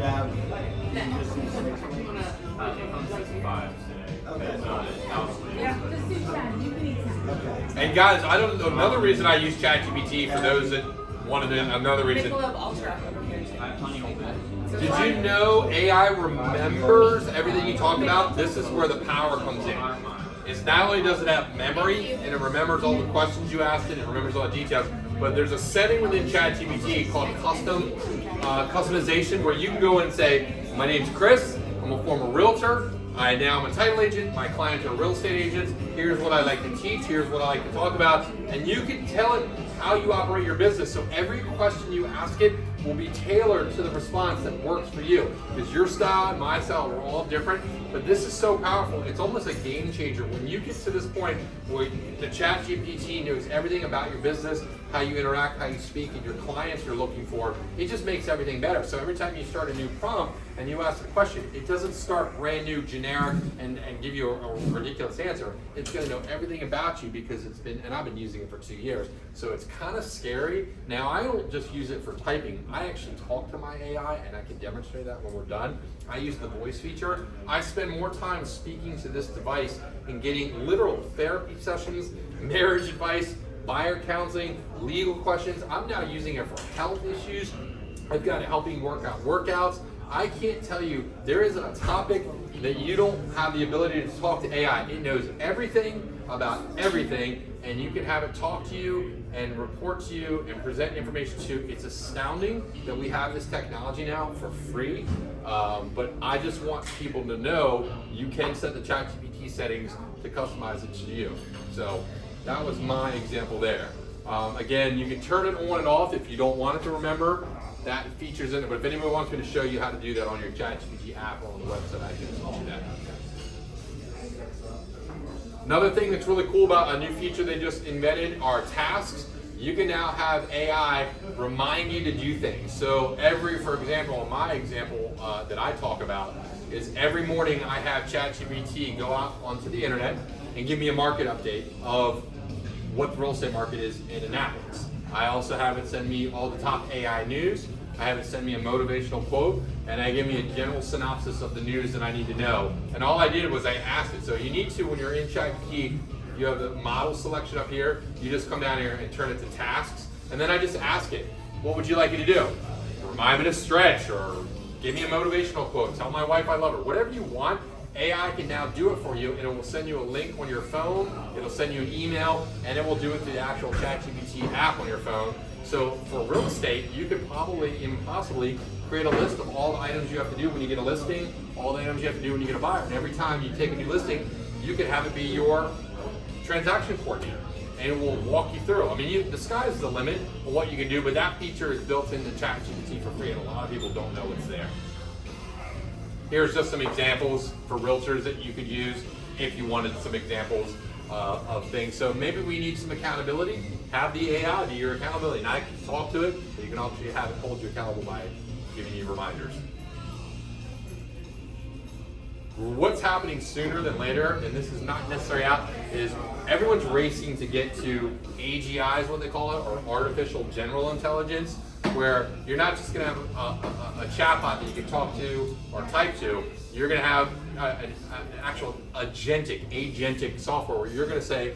S4: Yeah, just do chat. You can eat that.
S1: And guys, I don't know. Another reason I use ChatGPT for those that wanted to. Another reason.
S8: Michelob Ultra over here too.
S1: Did you know AI remembers everything you talk about? This is where the power comes in. It's not only does it have memory and it remembers all the questions you asked it, it remembers all the details, but there's a setting within ChatGPT called customization where you can go in and say, my name's Chris, I'm a former realtor, I now am a title agent, my clients are real estate agents, here's what I like to teach, here's what I like to talk about, and you can tell it how you operate your business. So every question you ask it will be tailored to the response that works for you. Because your style and my style, we're all different, but this is so powerful. It's almost a game changer. When you get to this point where the ChatGPT knows everything about your business, how you interact, how you speak, and your clients you're looking for, it just makes everything better. So every time you start a new prompt and you ask a question, it doesn't start brand new, generic, and give you a ridiculous answer. It's going to know everything about you because it's been, and I've been using it for 2 years, so it's kind of scary. Now, I don't just use it for typing. I actually talk to my AI, and I can demonstrate that when we're done. I use the voice feature. I spend more time speaking to this device and getting literal therapy sessions, marriage advice, buyer counseling, legal questions. I'm now using it for health issues. I've got it helping work out workouts. I can't tell you, there isn't a topic that you don't have the ability to talk to AI. It knows everything about everything, and you can have it talk to you and report to you and present information to you. It's astounding that we have this technology now for free, but I just want people to know you can set the ChatGPT settings to customize it to you. So that was my example there. Again, you can turn it on and off if you don't want it to remember. That feature's in it, but if anyone wants me to show you how to do that on your ChatGPT app or on the website, I can teach you that. Another thing that's really cool about a new feature they just invented are tasks. You can now have AI remind you to do things. So for example, my example that I talk about is every morning I have ChatGPT go out onto the internet and give me a market update of what the real estate market is in Annapolis. I also have it send me all the top AI news. I have it send me a motivational quote, and I give me a general synopsis of the news that I need to know. And all I did was I asked it. So you need to, when you're in ChatGPT, you have the model selection up here. You just come down here and turn it to tasks. And then I just ask it, what would you like me to do? Remind me to stretch, or give me a motivational quote, tell my wife I love her. Whatever you want, AI can now do it for you, and it will send you a link on your phone, it'll send you an email, and it will do it through the actual ChatGPT app on your phone. So for real estate, you could probably, impossibly, create a list of all the items you have to do when you get a listing, all the items you have to do when you get a buyer. And every time you take a new listing, you could have it be your transaction coordinator, and it will walk you through. I mean, the sky's the limit of what you can do, but that feature is built into ChatGPT for free, and a lot of people don't know it's there. Here's just some examples for realtors that you could use if you wanted some examples of things. So maybe we need some accountability. Have the AI be your accountability. Now I can talk to it, but you can actually have it hold you accountable by giving you reminders. What's happening sooner than later, and this is not necessarily out, is everyone's racing to get to AGI is what they call it, or artificial general intelligence, where you're not just going to have a chatbot that you can talk to or type to. You're going to have an actual agentic software where you're going to say,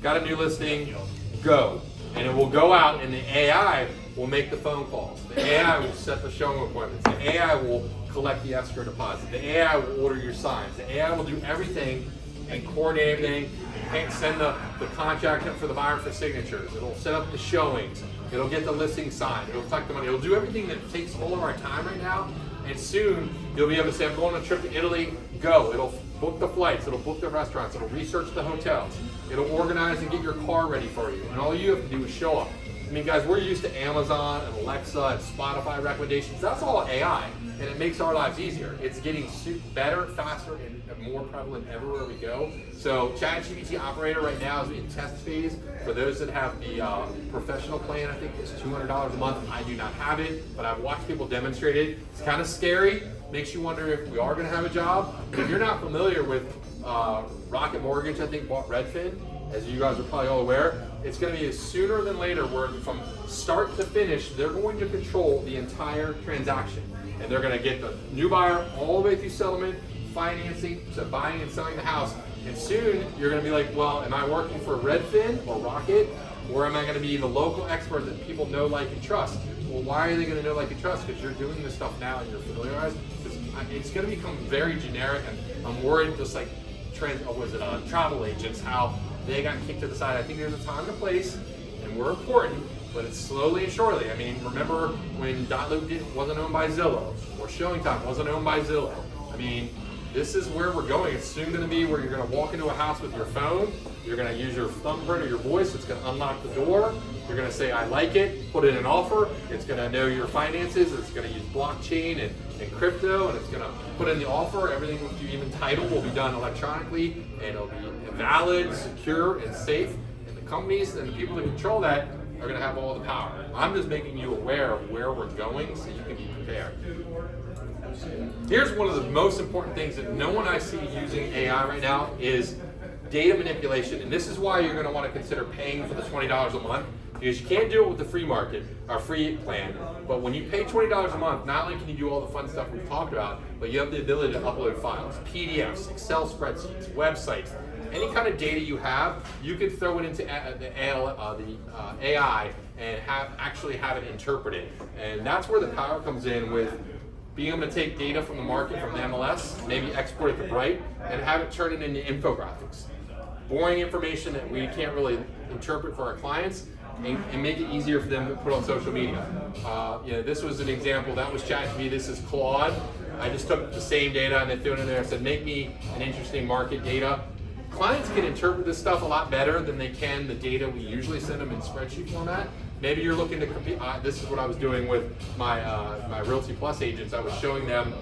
S1: got a new listing, go. And it will go out, and the AI will make the phone calls. The AI will set the showing appointments. The AI will collect the escrow deposit. The AI will order your signs. The AI will do everything and coordinate everything, and send the contract up for the buyer for signatures. It'll set up the showings. It'll get the listing signed. It'll collect the money. It'll do everything that takes all of our time right now. And soon you'll be able to say, I'm going on a trip to Italy, go. It'll book the flights. It'll book the restaurants. It'll research the hotels. It'll organize and get your car ready for you. And all you have to do is show up. I mean, guys, we're used to Amazon and Alexa and Spotify recommendations. That's all AI, and it makes our lives easier. It's getting better, faster, and more prevalent everywhere we go. So ChatGPT Operator right now is in test phase. For those that have the professional plan, I think it's $200 a month. I do not have it, but I've watched people demonstrate it. It's kind of scary. Makes you wonder if we are going to have a job. If you're not familiar with Rocket Mortgage, I think, bought Redfin, as you guys are probably all aware. It's going to be sooner than later where from start to finish, they're going to control the entire transaction. And they're going to get the new buyer all the way through settlement, financing, so buying and selling the house. And soon you're going to be like, well, am I working for Redfin or Rocket? Or am I going to be the local expert that people know, like, and trust? Well, why are they going to know, like, and trust? Because you're doing this stuff now and you're familiarized. It's going to become very generic, and I'm worried just like travel agents, how they got kicked to the side. I think there's a time and a place, and we're important, but it's slowly and surely. I mean, remember when .loop wasn't owned by Zillow, or ShowingTime wasn't owned by Zillow. I mean, this is where we're going. It's soon going to be where you're going to walk into a house with your phone, you're going to use your thumbprint or your voice, it's going to unlock the door, you're going to say, I like it, put in an offer, it's going to know your finances, it's going to use blockchain and crypto, and it's going to put in the offer. Everything with you, even title, will be done electronically, and it'll be valid, secure, and safe. And the companies and the people that control that are going to have all the power. I'm just making you aware of where we're going so you can be prepared. Here's one of the most important things that no one I see using AI right now is data manipulation. And this is why you're going to want to consider paying for the $20 a month, because you can't do it with the free market, or free plan. But when you pay $20 a month, not only can you do all the fun stuff we've talked about, but you have the ability to upload files, PDFs, Excel spreadsheets, websites, any kind of data you have, you can throw it into the AI and actually have it interpreted. And that's where the power comes in, with being able to take data from the market, from the MLS, maybe export it to Bright, and have it turn it into infographics. Boring information that we can't really interpret for our clients, and make it easier for them to put on social media. This was an example. That was ChatGPT. This is Claude. I just took the same data and I threw it in there and said, make me an interesting market data. clients can interpret this stuff a lot better than they can the data we usually send them in spreadsheet format. Maybe you're looking to compete. This is what I was doing with my my Realty Plus agents. I was showing them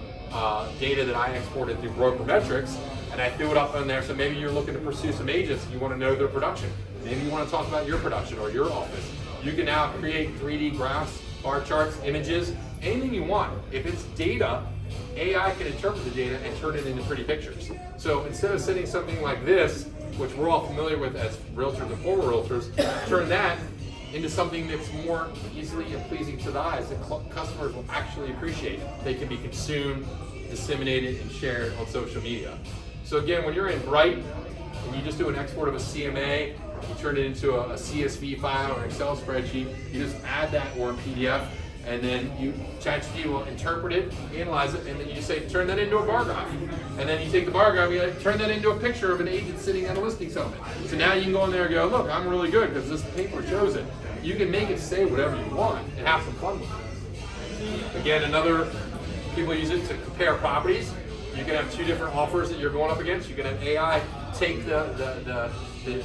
S1: data that I exported through Brokermetrics, and I threw it up on there. So maybe you're looking to pursue some agents. You want to know their production. Maybe you want to talk about your production or your office. You can now create 3D graphs, bar charts, images, anything you want. If it's data, AI can interpret the data and turn it into pretty pictures. So instead of sending something like this, which we're all familiar with as realtors and former realtors, turn that into something that's more easily and pleasing to the eyes that customers will actually appreciate. They can be consumed, disseminated, and shared on social media. So again, when you're in Bright and you just do an export of a CMA, you turn it into a CSV file or Excel spreadsheet, you just add that or a PDF, and then ChatGPT will interpret it, analyze it, and then you say, turn that into a bar graph. And then you take the bar graph, you turn that into a picture of an agent sitting at a listing settlement. So now you can go in there and go, look, I'm really good because this paper shows it. You can make it say whatever you want and have some fun with it. Again, people use it to compare properties. You can have two different offers that you're going up against. You can have AI take the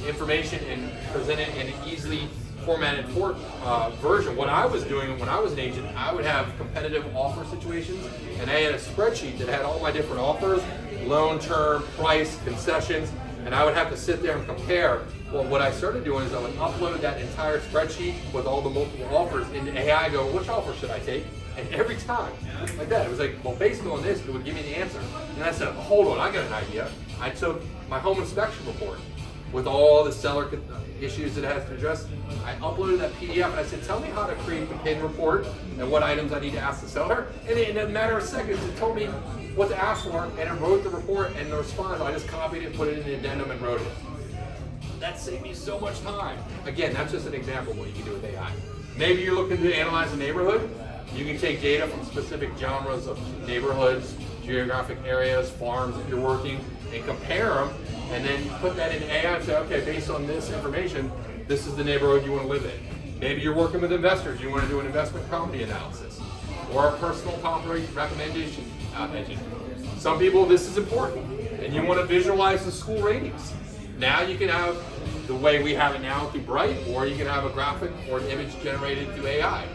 S1: information and present it in an easily formatted version. What I was doing when I was an agent, I would have competitive offer situations, and I had a spreadsheet that had all my different offers, loan term, price, concessions, and I would have to sit there and compare. Well, what I started doing is I would upload that entire spreadsheet with all the multiple offers into AI, go, which offer should I take? And every time, like that, it was like, well, based on this, it would give me the answer. And I said, hold on, I got an idea. I took my home inspection report with all the seller issues that it has to address. I uploaded that PDF and I said, tell me how to create the PIN report and what items I need to ask the seller. And in a matter of seconds, it told me what to ask for, and it wrote the report and the response. I just copied it, put it in the addendum, and wrote it. That saved me so much time. Again, that's just an example of what you can do with AI. Maybe you're looking to analyze a neighborhood. You can take data from specific genres of neighborhoods, geographic areas, farms that you're working, and compare them, and then put that in AI and say, okay, based on this information, this is the neighborhood you want to live in. Maybe you're working with investors. You want to do an investment property analysis or a personal property recommendation engine. Some people, this is important, and you want to visualize the school ratings. Now you can have the way we have it now through Bright, or you can have a graphic or an image generated through AI.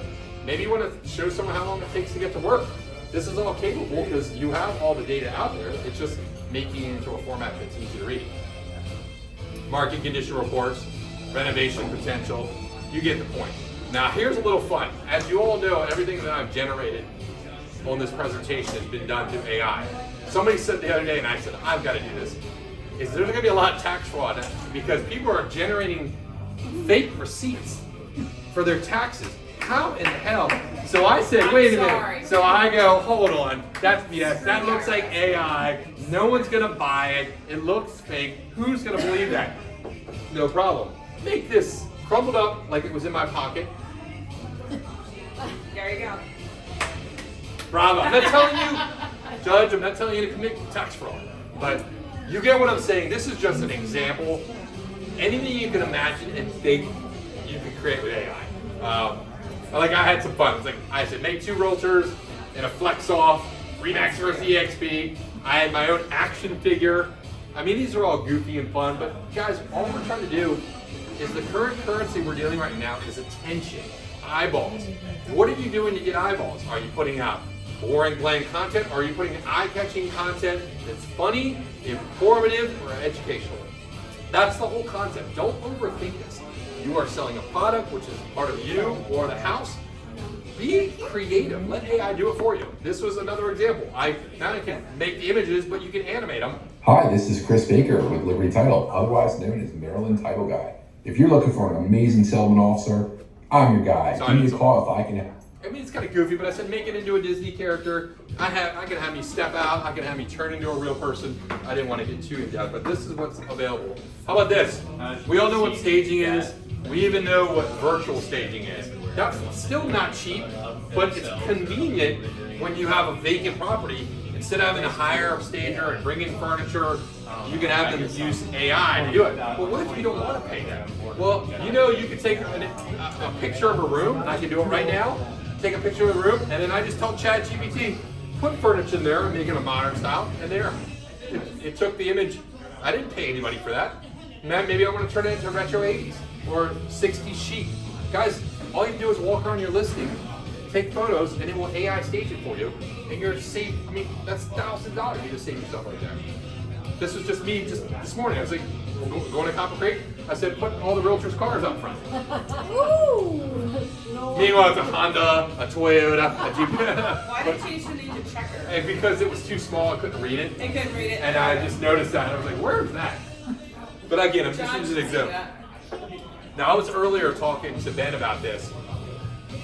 S1: Maybe you want to show someone how long it takes to get to work. This is all capable because you have all the data out there. It's just making it into a format that's easy to read. Market condition reports, renovation potential, you get the point. Now here's a little fun. As you all know, everything that I've generated on this presentation has been done through AI. Somebody said the other day, and I said, I've got to do this, is there's going to be a lot of tax fraud because people are generating fake receipts for their taxes. How in the hell? So I said, wait a minute. So I go, hold on, that's BS. That looks like AI. No one's gonna buy it. It looks fake. Who's gonna believe that? No problem. Make this crumpled up like it was in my pocket.
S8: There you go.
S1: Bravo. I'm not telling you, Judge, I'm not telling you to commit tax fraud. But you get what I'm saying. This is just an example. Anything you can imagine and think you can create with AI. Like I had some fun. It's like I said, make 2 realtors and a flex off, Remax versus EXP. I had my own action figure. I mean, these are all goofy and fun, but guys, all we're trying to do is the current currency we're dealing right now is attention, eyeballs. What are you doing to get eyeballs? Are you putting out boring, bland content, or are you putting eye-catching content that's funny, informative, or educational? That's the whole concept. Don't overthink this. You are selling a product, which is part of you or the house. Be creative. Let AI do it for you. This was another example. I can make the images, but you can animate them.
S5: Hi, this is Chris Baker with Liberty Title, otherwise known as Maryland Title Guy. If you're looking for an amazing settlement officer, I'm your guy. Give me a call if I can.
S1: I mean, it's kind of goofy, but I said make it into a Disney character. I can have me step out. I can have me turn into a real person. I didn't want to get too in depth, but this is what's available. How about this? We all know what staging is. We even know what virtual staging is. That's still not cheap, but it's convenient when you have a vacant property. Instead of having to hire a stager and bring in furniture, you can have them use AI to do it. Well, what if you don't want to pay them? Well, you know, you could take a picture of a room, and I can do it right now. Take a picture of the room, and then I just tell ChatGPT, put furniture in there and make it a modern style, and there. It took the image I didn't pay anybody for that. Maybe I want to turn it into retro 80s or 60s chic. Guys, all you do is walk around your listing, take photos, and it will AI stage it for you. And you're safe. I mean, that's $1,000 you just save yourself right there. This was just me just this morning. I was like, going to Copper Creek. I said, put all the realtors' cars up front. Meanwhile, it's a Honda, a Toyota, a Jeep.
S8: Why did you change the name to Checker?
S1: And because it was too small, I couldn't read it.
S8: I couldn't read it.
S1: And I just noticed that. And I was like, where's that? But again, I'm just using an example. Now, I was earlier talking to Ben about this.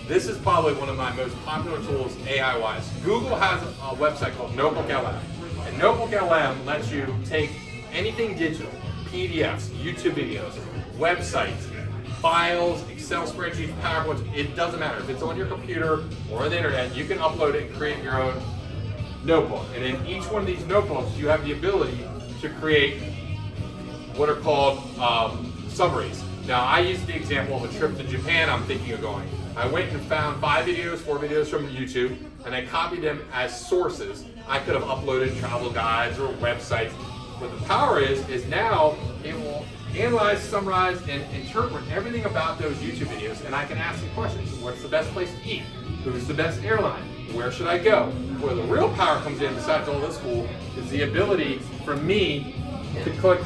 S1: This is probably one of my most popular tools AI-wise. Google has a website called Notebook LM. And Notebook LM lets you take anything digital, PDFs, YouTube videos, websites, files, Excel spreadsheets, PowerPoints, it doesn't matter. If it's on your computer or on the internet, you can upload it and create your own notebook. And in each one of these notebooks, you have the ability to create what are called summaries. Now, I used the example of a trip to Japan I'm thinking of going. I went and found 4 videos from YouTube, and I copied them as sources. I could have uploaded travel guides or websites. What the power is now it will analyze, summarize, and interpret everything about those YouTube videos, and I can ask some questions. What's the best place to eat? Who's the best airline? Where should I go? Where the real power comes in, besides all this cool, is the ability for me to click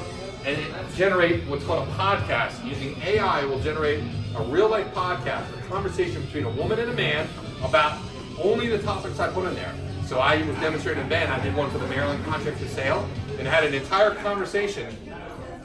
S1: and generate what's called a podcast. Using AI, will generate a real-life podcast, a conversation between a woman and a man about only the topics I put in there. So I was demonstrating to Ben, I did one for the Maryland contract of sale, and had an entire conversation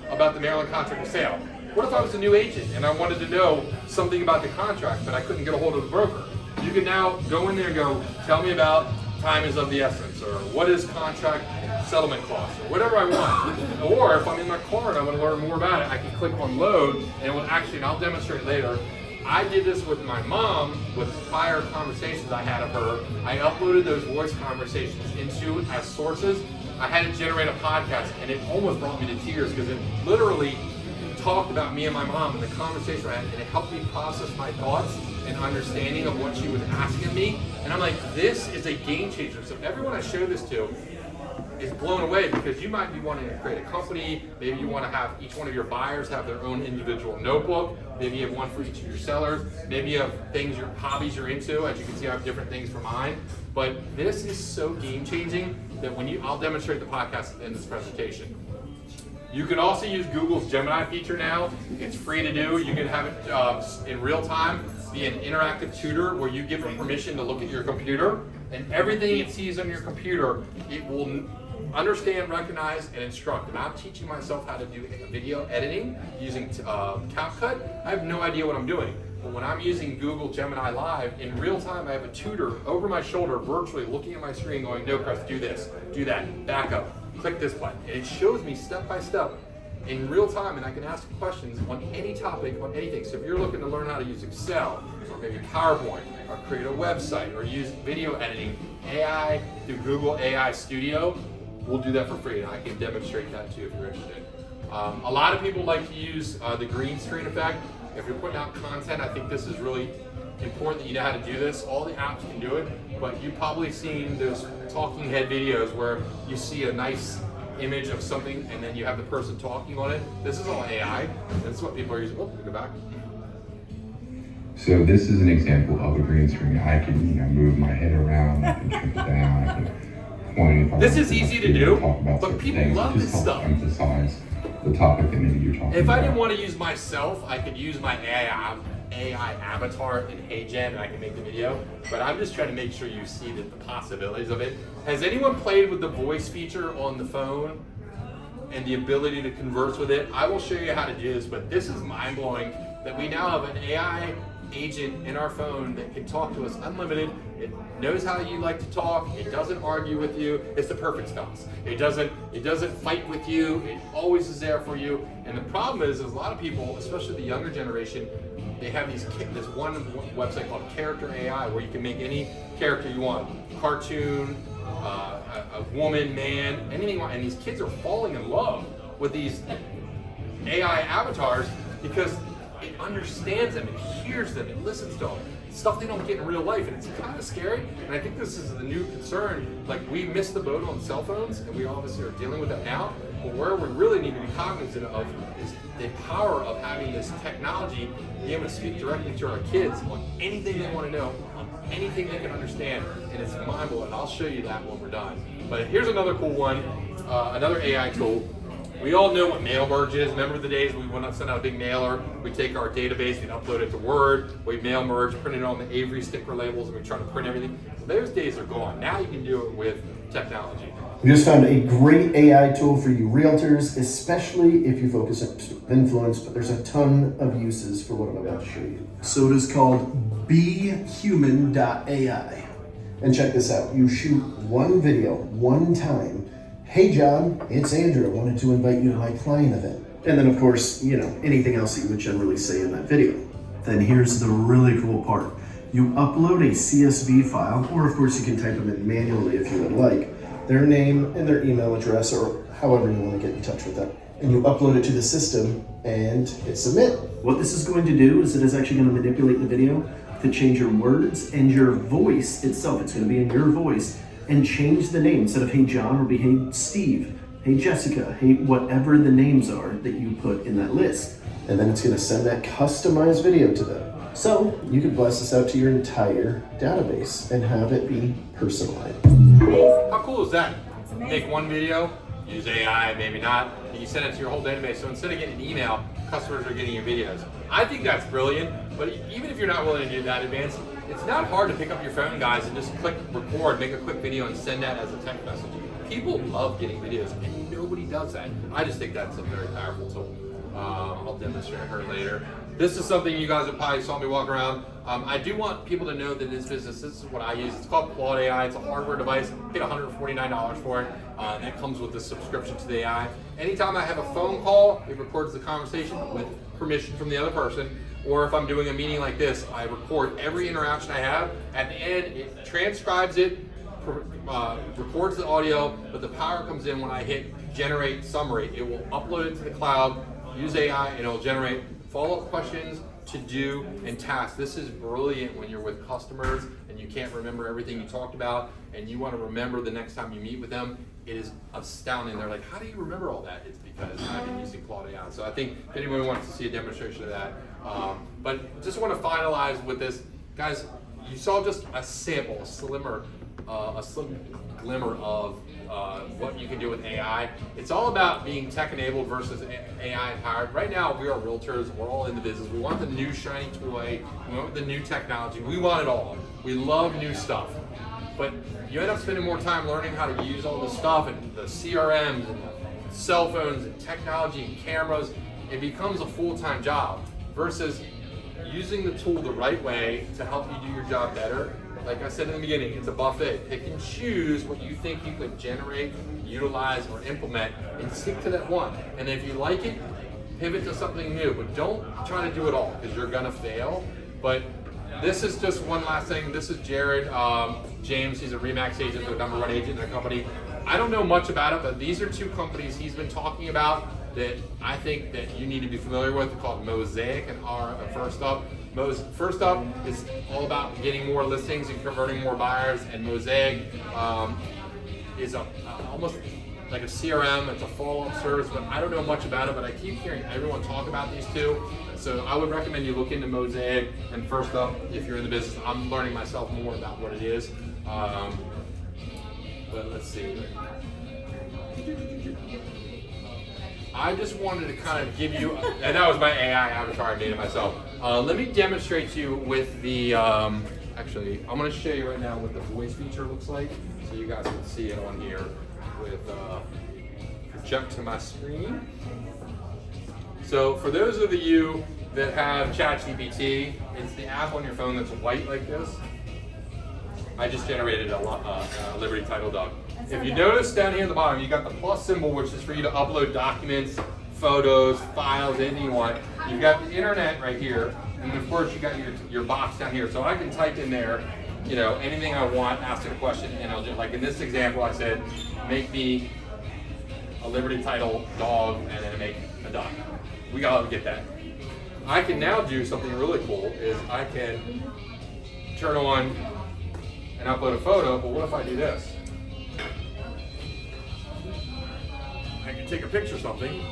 S1: about the Maryland contract of sale. What if I was a new agent and I wanted to know something about the contract, but I couldn't get a hold of the broker? You can now go in there and go, tell me about time is of the essence, or what is contract settlement cost, or whatever I want. Or if I'm in my car and I want to learn more about it, I can click on load, and it will actually, and I'll demonstrate later, I did this with my mom with prior conversations I had of her. I uploaded those voice conversations into as sources. I had to generate a podcast, and it almost brought me to tears because it literally talked about me and my mom and the conversation I had, and it helped me process my thoughts and understanding of what she was asking me. And I'm like, this is a game changer. So everyone I show this to is blown away, because you might be wanting to create a company. Maybe you want to have each one of your buyers have their own individual notebook. Maybe you have one for each of your sellers. Maybe you have things, your hobbies you're into. As you can see, I have different things for mine. But this is so game changing that I'll demonstrate the podcast in this presentation. You can also use Google's Gemini feature now. It's free to do. You can have it in real time, be an interactive tutor where you give it permission to look at your computer, and everything it sees on your computer, it will understand, recognize, and instruct. And I'm teaching myself how to do video editing using CapCut. I have no idea what I'm doing. But when I'm using Google Gemini Live, in real time, I have a tutor over my shoulder, virtually looking at my screen going, no, Chris, do this, do that, back up, click this button. And it shows me step by step in real time, and I can ask questions on any topic, on anything. So if you're looking to learn how to use Excel, or maybe PowerPoint, or create a website, or use video editing, AI through Google AI Studio, we'll do that for free, and I can demonstrate that too if you're interested. A lot of people like to use the green screen effect. If you're putting out content, I think this is really important that you know how to do this. All the apps can do it, but you've probably seen those talking head videos where you see a nice image of something and then you have the person talking on it. This is all AI. That's what people are using. Oh, go back.
S9: So this is an example of a green screen. I can, move my head around, I can shrink it down, I can point.
S1: This is easy to do, but people
S9: things.
S1: love this stuff.
S9: Emphasize the topic that maybe you're talking about.
S1: If I didn't want to use myself, I could use my AI avatar in HeyGen, and I can make the video. But I'm just trying to make sure you see the possibilities of it. Has anyone played with the voice feature on the phone and the ability to converse with it? I will show you how to do this, but this is mind-blowing that we now have an AI agent in our phone that can talk to us unlimited. It knows how you like to talk. It doesn't argue with you. It's the perfect spouse. It doesn't fight with you. It always is there for you. And the problem is a lot of people, especially the younger generation, they have this one website called Character AI where you can make any character you want. Cartoon, a woman, man, anything you want. And these kids are falling in love with these AI avatars because it understands them, it hears them, it listens to them. Stuff they don't get in real life, and it's kind of scary. And I think this is the new concern. Like, we missed the boat on cell phones, and we obviously are dealing with that now. But where we really need to be cognizant of is the power of having this technology be able to speak directly to our kids on anything they want to know, on anything they can understand, and it's mind-blowing. I'll show you that when we're done. But here's another cool one, another AI tool. We all know what mail merge is. Remember the days we went up, send out a big mailer, we take our database, we'd upload it to Word, we mail merge, print it on the Avery sticker labels, and we try to print everything. Well, those days are gone. Now you can do it with technology.
S11: We just found a great AI tool for you realtors, especially if you focus on influence, but there's a ton of uses for what I'm about to show you. So it is called BeHuman.ai. And check this out. You shoot one video, one time. Hey John, it's Andrew. I wanted to invite you to my client event. And then of course, anything else that you would generally say in that video. Then here's the really cool part. You upload a CSV file, or of course you can type them in manually if you would like, their name and their email address, or however you want to get in touch with them. And you upload it to the system and hit submit. What this is going to do is it is actually going to manipulate the video to change your words and your voice itself. It's going to be in your voice, and change the name. Instead of hey John, it'll be hey Steve, hey Jessica, hey whatever the names are that you put in that list. And then it's going to send that customized video to them. So you can blast this out to your entire database and have it be personalized.
S1: How cool is that? Make one video, use AI, maybe not, and you send it to your whole database. So instead of getting an email, customers are getting your videos. I think that's brilliant, but even if you're not willing to do that advanced, it's not hard to pick up your phone, guys, and just click record, make a quick video, and send that as a text message. People love getting videos, and nobody does that. I just think that's a very powerful tool. I'll demonstrate her later. This is something you guys have probably saw me walk around. I do want people to know that in this business, this is what I use. It's called Claude AI. It's a hardware device. I paid $149 for it. And that comes with the subscription to the AI. Anytime I have a phone call, it records the conversation with permission from the other person. Or if I'm doing a meeting like this, I record every interaction I have. At the end, it transcribes it, records the audio, but the power comes in when I hit generate summary. It will upload it to the cloud, use AI, and it'll generate follow-up questions, to do, and tasks. This is brilliant when you're with customers and you can't remember everything you talked about and you want to remember the next time you meet with them. It is astounding. They're like, how do you remember all that? It's because I've been using Claude AI. So I think if anyone wants to see a demonstration of that. But just want to finalize with this. Guys, you saw just a sample, a slim glimmer of what you can do with AI. It's all about being tech-enabled versus AI-empowered. Right now, we are realtors. We're all in the business. We want the new shiny toy. We want the new technology. We want it all. We love new stuff. But you end up spending more time learning how to use all this stuff and the CRMs and the cell phones and technology and cameras. It becomes a full-time job versus using the tool the right way to help you do your job better. Like I said in the beginning, it's a buffet. Pick and choose what you think you could generate, utilize, or implement, and stick to that one. And if you like it, pivot to something new. But don't try to do it all, because you're gonna fail. But this is just one last thing. This is Jared James. He's a RE/MAX agent, the #1 agent in their company. I don't know much about it, but these are two companies he's been talking about that I think that you need to be familiar with, called Mosaic and First Up. First Up is all about getting more listings and converting more buyers, and Mosaic is almost like a CRM. It's a follow-up service, but I don't know much about it, but I keep hearing everyone talk about these two. So I would recommend you look into Mosaic and First Up if you're in the business. I'm learning myself more about what it is. But let's see. I just wanted to kind of give you, and that was my AI avatar, I made it myself. Let me demonstrate to you with the, actually, I'm going to show you right now what the voice feature looks like, so you guys can see it on here with, project to my screen. So for those of you that have ChatGPT, it's the app on your phone that's white like this. I just generated a Liberty Title dog. If you notice down here at the bottom, you got the plus symbol, which is for you to upload documents, photos, files, anything you want. You've got the internet right here, and of course you got your box down here. So I can type in there, you know, anything I want, ask it a question, and I'll just, like in this example, I said, make me a Liberty Title dog, and then make a dog. We gotta get that. I can now do something really cool, is I can turn on and upload a photo, but what if I do this? I can you take a picture of something,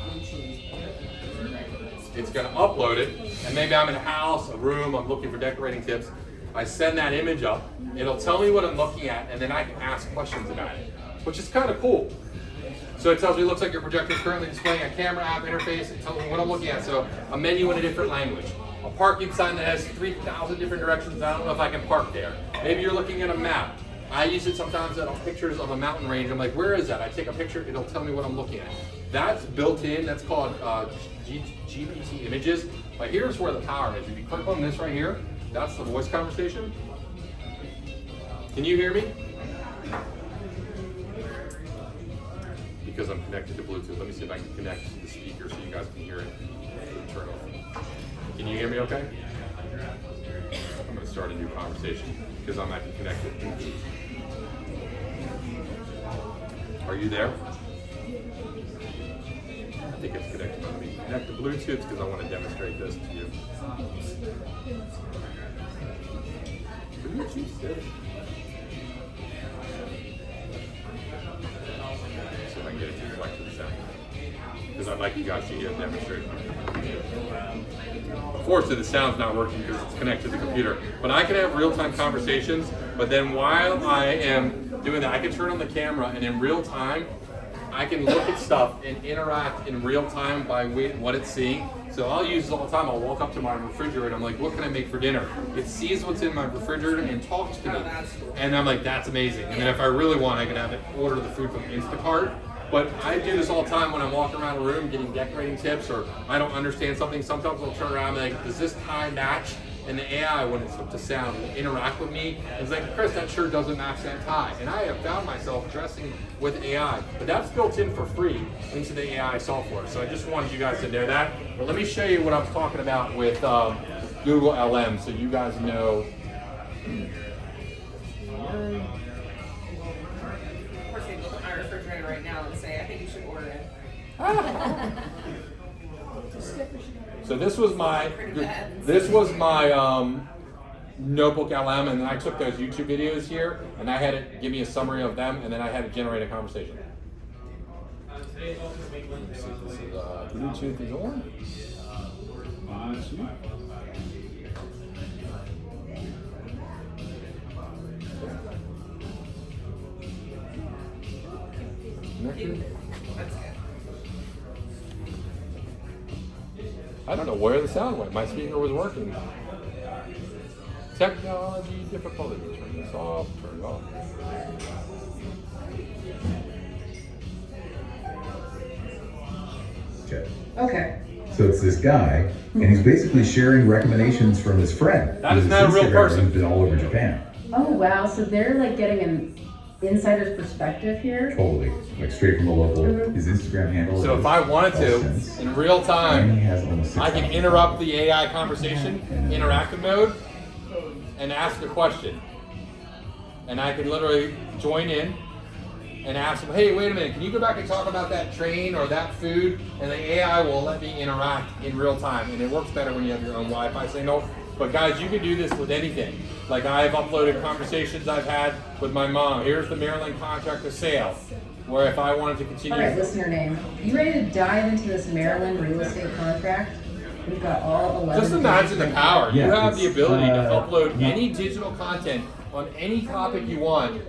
S1: it's going to upload it, and maybe I'm in a house, a room, I'm looking for decorating tips. I send that image up, it'll tell me what I'm looking at, and then I can ask questions about it, which is kind of cool. So it tells me, it looks like your projector is currently displaying a camera app interface. It tells me what I'm looking at. So a menu in a different language. A parking sign that has 3,000 different directions. I don't know if I can park there. Maybe you're looking at a map. I use it sometimes on pictures of a mountain range. I'm like, where is that? I take a picture, it'll tell me what I'm looking at. That's built in, that's called GPT images. But here's where the power is. If you click on this right here, that's the voice conversation. Can you hear me? Because I'm connected to Bluetooth. Let me see if I can connect to the speaker so you guys can hear it. Turn off. Can you hear me okay? I'm going to start a new conversation because I'm actually connected. Are you there? I think it's connected. Let me connect to Bluetooth because I want to demonstrate this to you. Bluetooth said. See if I can get it to reflect to the sound. Because I'd like you guys to hear it demonstrate. Unfortunately, the sound's not working because it's connected to the computer. But I can have real-time conversations, but then while I am doing that, I can turn on the camera and in real time, I can look at stuff and interact in real time by what it's seeing. So I'll use it all the time. I'll walk up to my refrigerator and I'm like, what can I make for dinner? It sees what's in my refrigerator and talks to me. And I'm like, that's amazing. And then if I really want, I can have it order the food from Instacart. But I do this all the time when I'm walking around a room getting decorating tips, or I don't understand something. Sometimes I'll turn around and be like, does this tie match? And the AI, when it's up to sound, will interact with me. It's like, Chris, that shirt doesn't match that tie. And I have found myself dressing with AI. But that's built in for free into the AI software. So I just wanted you guys to know that. But let me show you what I'm talking about with Google LM so you guys know.
S8: Of course, they look at my refrigerator right now and say, I think you should order it.
S1: So this was my notebook LM, and then I took those YouTube videos here, and I had it give me a summary of them, and then I had it generate a conversation. Let me see if this is Bluetooth is on. Bluetooth. Connected. I don't know where the sound went. My speaker was working. Technology difficulty. Turn this off, turn it off.
S12: Okay. So it's this guy, and he's basically sharing recommendations from his friend.
S1: That is not a real person.
S12: Who's been all over Japan.
S2: Oh wow, so they're like getting an insider's perspective here?
S12: Totally. Like straight from the local, his Instagram handle.
S1: So if I wanted to, in real time, I can interrupt the AI conversation, interactive mode, and ask a question. And I can literally join in and ask them, hey, wait a minute, can you go back and talk about that train or that food? And the AI will let me interact in real time. And it works better when you have your own Wi-Fi signal. But guys, you can do this with anything. Like I've uploaded conversations I've had with my mom. Here's the Maryland contractor sale, where if I wanted to continue.
S2: All right, listener name. You ready to dive into this Maryland real estate contract? We've got all 11.
S1: Just imagine the power.
S12: Yeah,
S1: you have the ability to upload any digital content on any topic you want.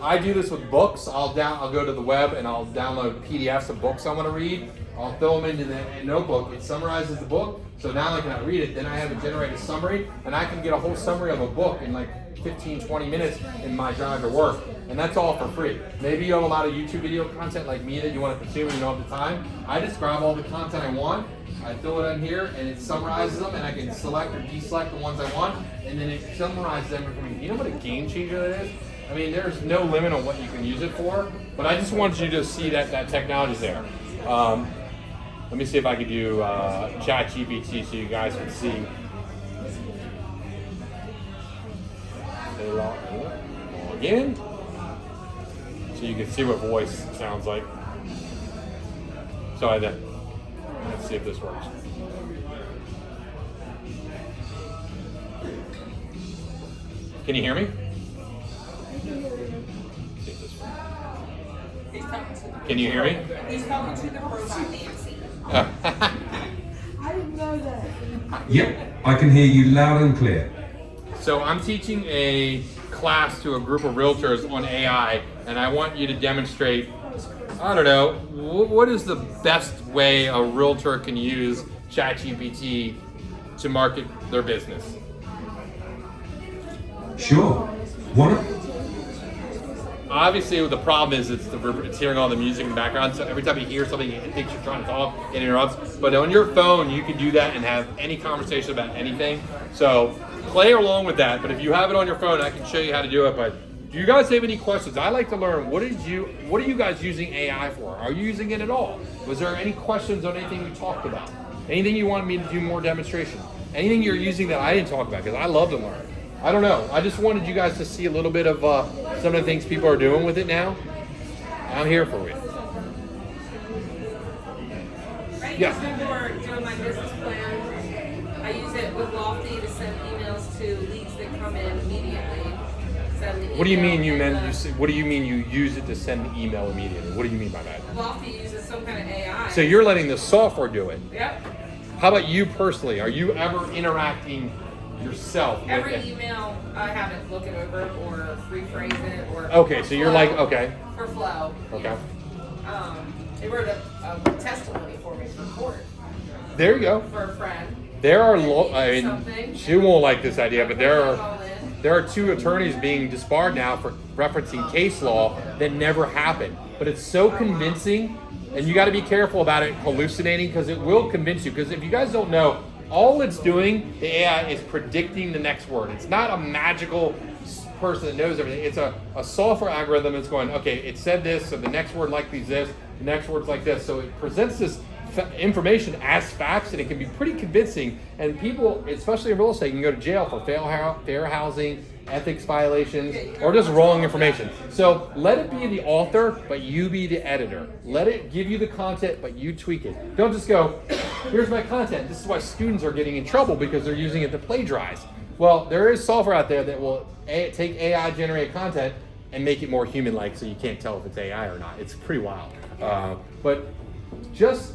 S1: I do this with books. I'll go to the web and I'll download PDFs of books I want to read. I'll fill them into the notebook. It summarizes the book. So now I can read it. Then I have it generate a summary, and I can get a whole summary of a book in like 15, 20 minutes in my drive to work. And that's all for free. Maybe you have a lot of YouTube video content like me that you want to consume and you don't have the time. I just grab all the content I want. I fill it in here and it summarizes them, and I can select or deselect the ones I want, and then it summarizes them for me. You know what a game changer that is? I mean, there's no limit on what you can use it for, but I just want you to see that technology's there. Let me see if I can do ChatGPT so you guys can see. Log in, so you can see what voice sounds like. So let's see if this works. Can you hear me? See if this works.
S8: He's talking to the
S1: Can you hear me?
S8: He's talking to the robot Nancy.
S4: I didn't know that.
S12: Yep, I can hear you loud and clear.
S1: So I'm teaching a class to a group of realtors on AI, and I want you to demonstrate, I don't know, what is the best way a realtor can use ChatGPT to market their business?
S12: Sure. What?
S1: Obviously, the problem is it's hearing all the music in the background. So every time you hear something, it thinks you're trying to talk, it interrupts. But on your phone, you can do that and have any conversation about anything. So play along with that. But if you have it on your phone, I can show you how to do it. But do you guys have any questions? I like to learn what are you guys using AI for? Are you using it at all? Was there any questions on anything we talked about? Anything you want me to do more demonstration? Anything you're using that I didn't talk about? Because I love to learn. I don't know. I just wanted you guys to see a little bit of some of the things people are doing with it now. I'm here for it.
S8: Right
S1: Yeah.
S8: before doing my business plan, I use it with Lofty to send emails to leads that come in immediately.
S1: What do you mean what do you mean you use it to send the email immediately? What do you mean by that?
S8: Lofty uses some kind of AI.
S1: So you're letting the software do it.
S8: Yep.
S1: How about you personally? Are you ever interacting yourself with
S8: Every
S1: it?
S8: email, I have it look it over or rephrase it or.
S1: Okay, so you're like, okay.
S8: For flow.
S1: Okay.
S8: They wrote a testimony for me for court
S1: There you go.
S8: for a friend.
S1: There are,
S8: I mean,
S1: she won't like this idea, but there are 2 attorneys being disbarred now for referencing case law that never happened. But it's so convincing, and you got to be careful about it hallucinating because it will convince you. Because if you guys don't know, all it's doing, the AI is predicting the next word. It's not a magical person that knows everything. It's a software algorithm that's going, okay, it said this, so the next word likely is this, the next word's like this. So it presents this information as facts, and it can be pretty convincing. And people, especially in real estate, can go to jail for fair housing, ethics violations, or just wrong information. So let it be the author, but you be the editor. Let it give you the content, but you tweak it. Don't just go, here's my content. This is why students are getting in trouble because they're using it to plagiarize. Well, there is software out there that will take AI generated content and make it more human-like, so you can't tell if it's AI or not. It's pretty wild. But just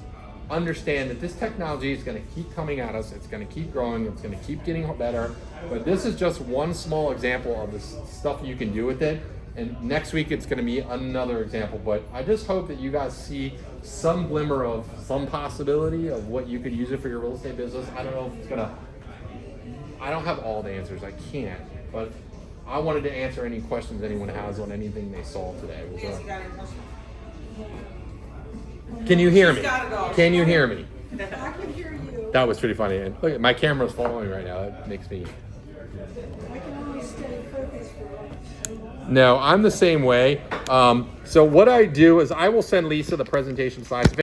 S1: understand that this technology is going to keep coming at us. It's going to keep growing. It's going to keep getting better. But this is just one small example of the stuff you can do with it. And next week it's going to be another example. But I just hope that you guys see some glimmer of some possibility of what you could use it for your real estate business. I don't know if it's going to. I don't have all the answers. I can't. But I wanted to answer any questions anyone has on anything they saw today. Can you hear me? Can you hear me?
S4: I can hear you.
S1: That was pretty funny. And look, my camera's following right now. That makes me.
S4: I can only stay focused for
S1: No, I'm the same way. So what I do is I will send Lisa the presentation slides.